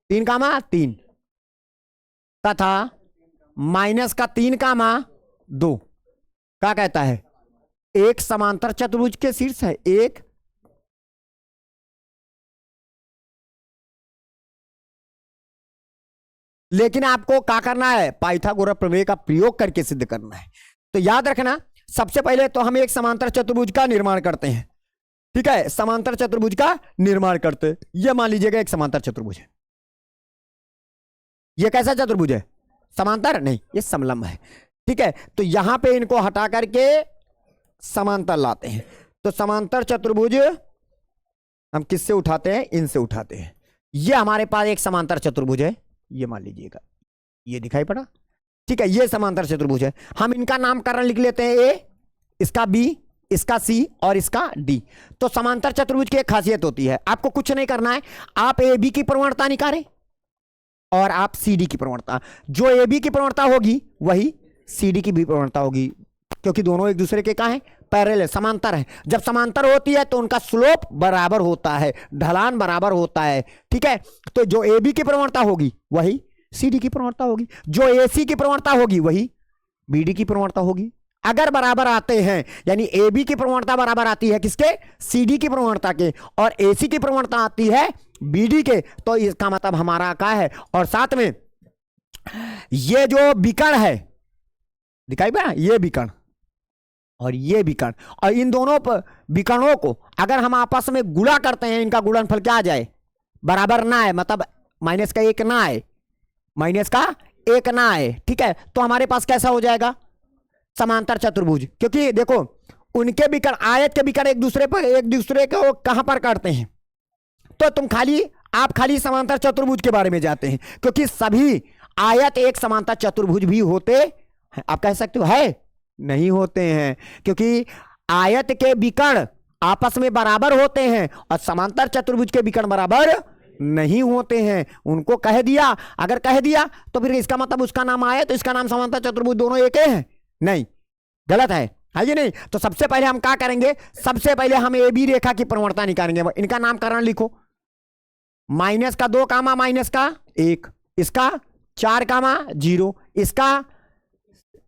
3 तथा -3, 2 क्या कहता है? एक समांतर चतुर्भुज के शीर्ष है। एक लेकिन आपको क्या करना है? पाइथागोरस प्रमेय का प्रयोग करके सिद्ध करना है। तो याद रखना, सबसे पहले तो हम एक समांतर चतुर्भुज का निर्माण करते हैं। ठीक है, समांतर चतुर्भुज का निर्माण करते हैं। यह मान लीजिएगा एक समांतर चतुर्भुज है। यह कैसा चतुर्भुज है? समांतर नहीं, ये समलंब है। ठीक है, तो यहां पे इनको हटा करके समांतर लाते हैं। तो समांतर चतुर्भुज हम किससे उठाते हैं? इनसे उठाते हैं। ये हमारे पास एक समांतर चतुर्भुज है, ये मान लीजिएगा, ये दिखाई पड़ा। ठीक है, ये समांतर चतुर्भुज है। हम इनका नामकरण लिख लेते हैं, A, इसका B, इसका C और इसका D। तो समांतर चतुर्भुज की एक खासियत होती है, आपको कुछ नहीं करना है, आप AB की प्रवणता निकालें और आप CD की प्रवणता, जो AB की प्रवणता होगी वही CD की भी प्रवणता होगी, क्योंकि दोनों एक दूसरे के क्या है? पैरेलल है, समांतर है। जब समांतर होती है तो उनका स्लोप बराबर होता है, ढलान बराबर होता है। ठीक है, तो जो AB की प्रवणता होगी वही CD की प्रवणता होगी, जो AC की प्रवणता होगी वही BD की प्रवणता होगी। अगर बराबर आते हैं, यानी ए बी की प्रवणता बराबर आती है किसके, सी डी की प्रवणता के, और ए सी की प्रवणता आती है बी डी के, तो इसका मतलब हमारा क्या है, और साथ में ये जो विकर्ण है दिखाई पड़ा, ये विकर्ण और ये विकर्ण, और इन दोनों विकर्णों को अगर हम आपस में गुणा करते हैं, इनका गुणनफल क्या आ जाए, बराबर ना आए, मतलब माइनस का एक ना आए, माइनस का एक ना आए, ठीक है, तो हमारे पास कैसा हो जाएगा, समांतर चतुर्भुज। क्योंकि देखो उनके विकर्ण, आयत के विकर्ण एक दूसरे को कहां पर काटते हैं, तो आप खाली समांतर चतुर्भुज के बारे में जाते हैं, क्योंकि सभी आयत एक समांतर चतुर्भुज भी होते हैं। आप कह सकते हो है, नहीं होते हैं, क्योंकि आयत के विकर्ण आपस में बराबर होते हैं और समांतर चतुर्भुज के विकर्ण बराबर नहीं होते हैं। उनको कह दिया, अगर कह दिया तो फिर इसका मतलब उसका नाम आयत, इसका नाम समांतर चतुर्भुज, दोनों एक है, नहीं, गलत है ये नहीं। तो सबसे पहले हम क्या करेंगे, सबसे पहले हम ए बी रेखा की प्रवणता निकालेंगे। इनका नामकरण लिखो, माइनस का 2 कामा माइनस का 1, इसका 4 कामा 0, इसका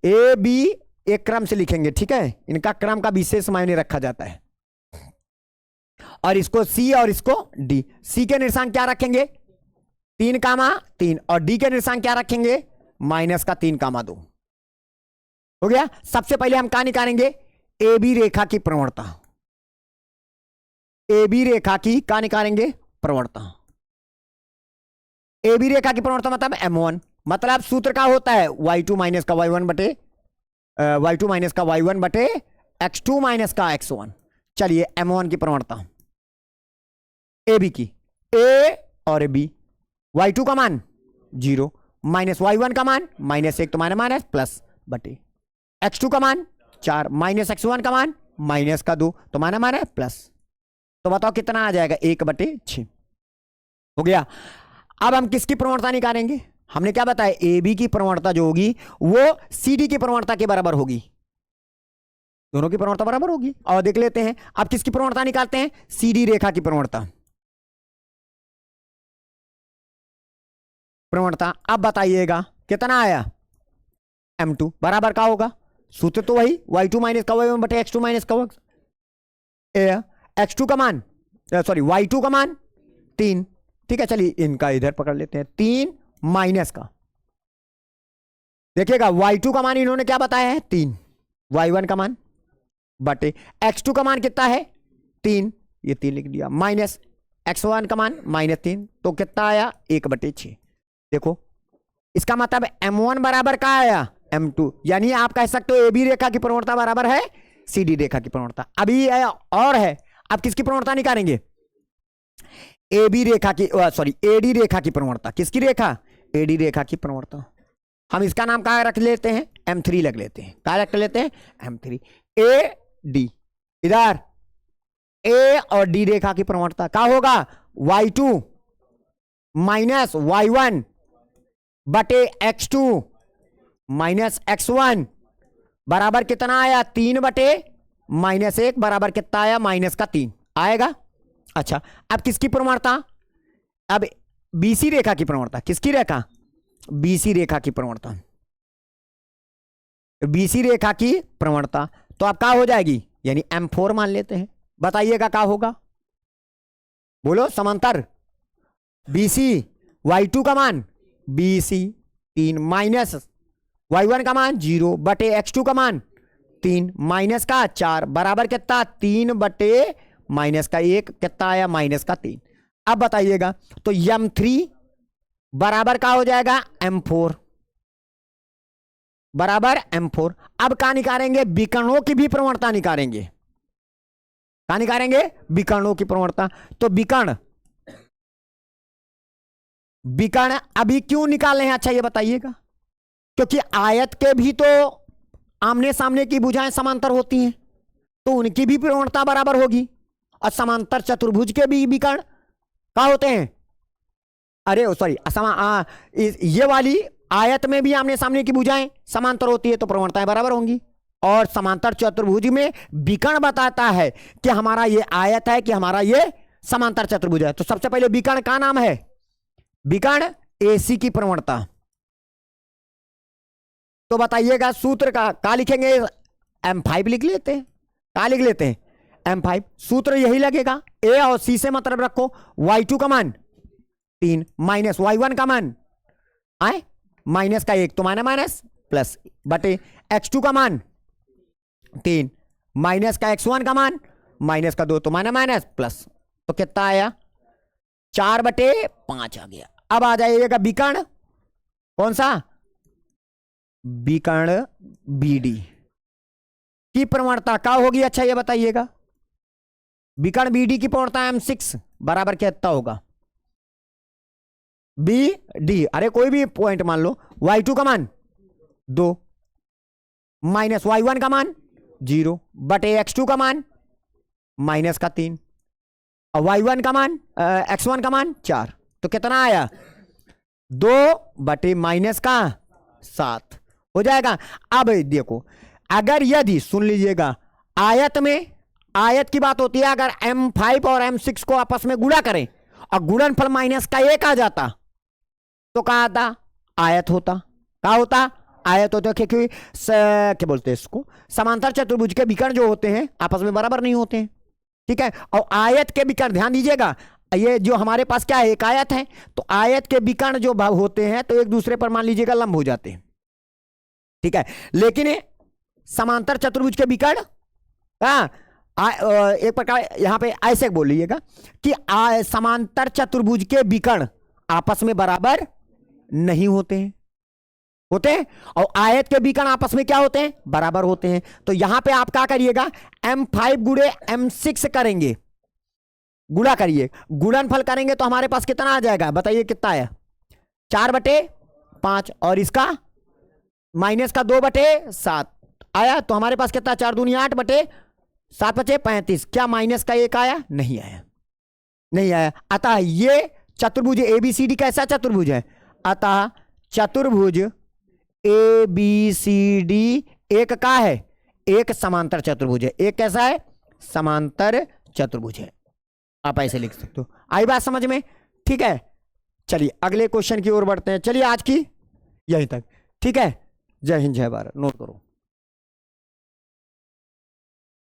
ए बी एक क्रम से लिखेंगे, ठीक है, इनका क्रम का विशेष मायने रखा जाता है। और इसको सी और इसको डी, सी के निशान क्या रखेंगे 3 कामा 3, और डी के निशान क्या रखेंगे माइनस का 3 कामा 2। हो गया। सबसे पहले हम क्या निकालेंगे, ए बी रेखा की प्रवणता, ए बी रेखा की क्या निकालेंगे प्रवणता, ए बी रेखा की प्रवणता मतलब M1, मतलब सूत्र का होता है y2 माइनस का y1 बटे y2 माइनस का y1 बटे x2 माइनस का x1। चलिए M1 की प्रवणता ए बी की, ए और बी, y2 का मान 0 माइनस y1 का मान -1 तो माइनस प्लस बटे x2 का मान 4 माइनस x1 का मान माइनस का 2 तो माइनस प्लस, तो बताओ कितना आ जाएगा 1/6। हो गया। अब हम किसकी प्रवणता निकालेंगे, हमने क्या बताया, ए बी की प्रवणता जो होगी वो सी डी की प्रवणता के बराबर होगी, दोनों की प्रवणता बराबर होगी। और देख लेते हैं अब किसकी प्रवणता निकालते हैं, सी डी रेखा की प्रवणता। अब बताइएगा कितना आया, M2 बराबर का होगा, सूत्र तो वही y2 माइनस का y1 बटे x2 माइनस का x2 का मान सॉरी y2 का मान 3, ठीक है। चलिए इनका इधर पकड़ लेते हैं, 3 माइनस का, देखिएगा y2 का मान इन्होंने क्या बताया है 3, y1 का मान बटे x2 का मान कितना है 3, ये 3 लिख दिया, माइनस x1 का मान -3, तो कितना आया 1/6। देखो इसका मतलब M1 बराबर का आया M2, यानी आप कह सकते हो ए बी रेखा की प्रवणता बराबर है सी डी रेखा की प्रवणता। अभी और है, अब किसकी प्रवणता निकालेंगे, ए बी रेखा की सॉरी ए डी रेखा की प्रवणता, किसकी रेखा, ए डी रेखा की प्रवणता। हम इसका नाम क्या रख लेते हैं, M3 लग लेते हैं, क्या रख लेते हैं M3, ए डी, इधर ए और डी रेखा की प्रवणता क्या होगा, y2 माइनस y1 बटे x2 माइनस x1 बराबर कितना आया 3 बटे -1 बराबर कितना आया -3 आएगा। अच्छा अब किसकी प्रवणता, अब बीसी रेखा की प्रवणता, किसकी रेखा, बीसी रेखा की प्रवणता, बीसी रेखा की प्रवणता तो अब क्या हो जाएगी, यानी M4 मान लेते हैं। बताइएगा क्या होगा, बोलो, समांतर बीसी y2 का मान बीसी 3 माइनस y1 का मान 0 बटे x2 का मान 3 माइनस का 4 बराबर कितना 3 बटे -1 कितना आया -3। अब बताइएगा तो M3 बराबर का हो जाएगा M4 बराबर M4। अब क्या निकालेंगे, विकर्णों की भी प्रवणता निकालेंगे, क्या निकालेंगे, विकर्णों की प्रवणता। तो विकर्ण अभी क्यों निकाले हैं, अच्छा ये बताइएगा, क्योंकि आयत के भी तो आमने सामने की भुजाएं समांतर होती हैं, तो उनकी भी प्रवणता बराबर होगी, और समांतर चतुर्भुज के भी विकर्ण क्या होते हैं, अरे सॉरी ये वाली आयत में भी आमने सामने की भुजाएं समांतर होती है, तो प्रवणताएं बराबर होंगी। और समांतर चतुर्भुज में विकर्ण बताता है कि हमारा ये आयत है कि हमारा ये समांतर चतुर्भुज है। तो सबसे पहले विकर्ण का नाम है, विकर्ण एसी की प्रवणता। तो बताइएगा सूत्र का लिखेंगे, M5 लिख लेते हैं। क्या लिख लेते हैं? M5। सूत्र यही लगेगा, A और C से मतलब रखो। y2 का मान 3 माइनस y1 का मान आए माइनस का 1 तो माइनस प्लस बटे x2 का मान 3 माइनस का x1 का मान माइनस का 2 तो माइनस प्लस, तो कितना आया? 4/5 आ गया। अब आ जाइएगा विकर्ण, कौन सा? विकर्ण BD की प्रवणता क्या होगी? अच्छा ये बताइएगा, विकर्ण BD की प्रवणता M6 बराबर कितना होगा? BD, अरे कोई भी पॉइंट मान लो, y2 का मान 2 माइनस y1 का मान 0 बटे x2 का मान माइनस का 3 और y1 का मान x1 का मान 4, तो कितना आया? 2 बटे माइनस का 7 हो जाएगा। अब देखो, अगर यदि सुन लीजिएगा, आयत में, आयत की बात होती है, अगर M5 और M6 को आपस में गुणा करें और गुणनफल माइनस का 1 आ जाता तो क्या आता? आयत होता। क्या होता? आयत होता, क्योंकि क्या बोलते हैं इसको, समांतर चतुर्भुज के विकर्ण जो होते हैं आपस में बराबर नहीं होते हैं, ठीक है। और आयत के विकर्ण, ध्यान दीजिएगा, ये जो हमारे पास क्या है, एक आयत है, तो आयत के विकर्ण जो भाव होते हैं तो एक दूसरे पर मान लीजिएगा लंब हो जाते हैं, ठीक है। लेकिन समांतर चतुर्भुज के विकर्ण, एक प्रकार यहां पे ऐसे बोल लीजिएगा कि समांतर चतुर्भुज के विकर्ण आपस में बराबर नहीं होते हैं, और आयत के विकर्ण आपस में क्या होते हैं? बराबर होते हैं। तो यहां पे आप क्या करिएगा? M5 गुणे M6 करेंगे, गुणा करिए, गुणनफल करेंगे तो हमारे पास कितना आ जाएगा? बताइए कितना आया? 4/5 और इसका माइनस का 2/7 आया, तो हमारे पास कितना? 4 दूनी 8 बटे 7 बचे 35। क्या माइनस का 1 आया? नहीं आया, नहीं आया। अतः ये चतुर्भुज ABCD कैसा चतुर्भुज है? अतः चतुर्भुज ABCD एक का है, एक समांतर चतुर्भुज है। एक कैसा है? समांतर चतुर्भुज है। आप ऐसे लिख सकते हो। आई बात समझ में? ठीक है, चलिए अगले क्वेश्चन की ओर बढ़ते हैं। चलिए आज की यहीं तक, ठीक है। जय हिंद, जय भारत। नोट करो।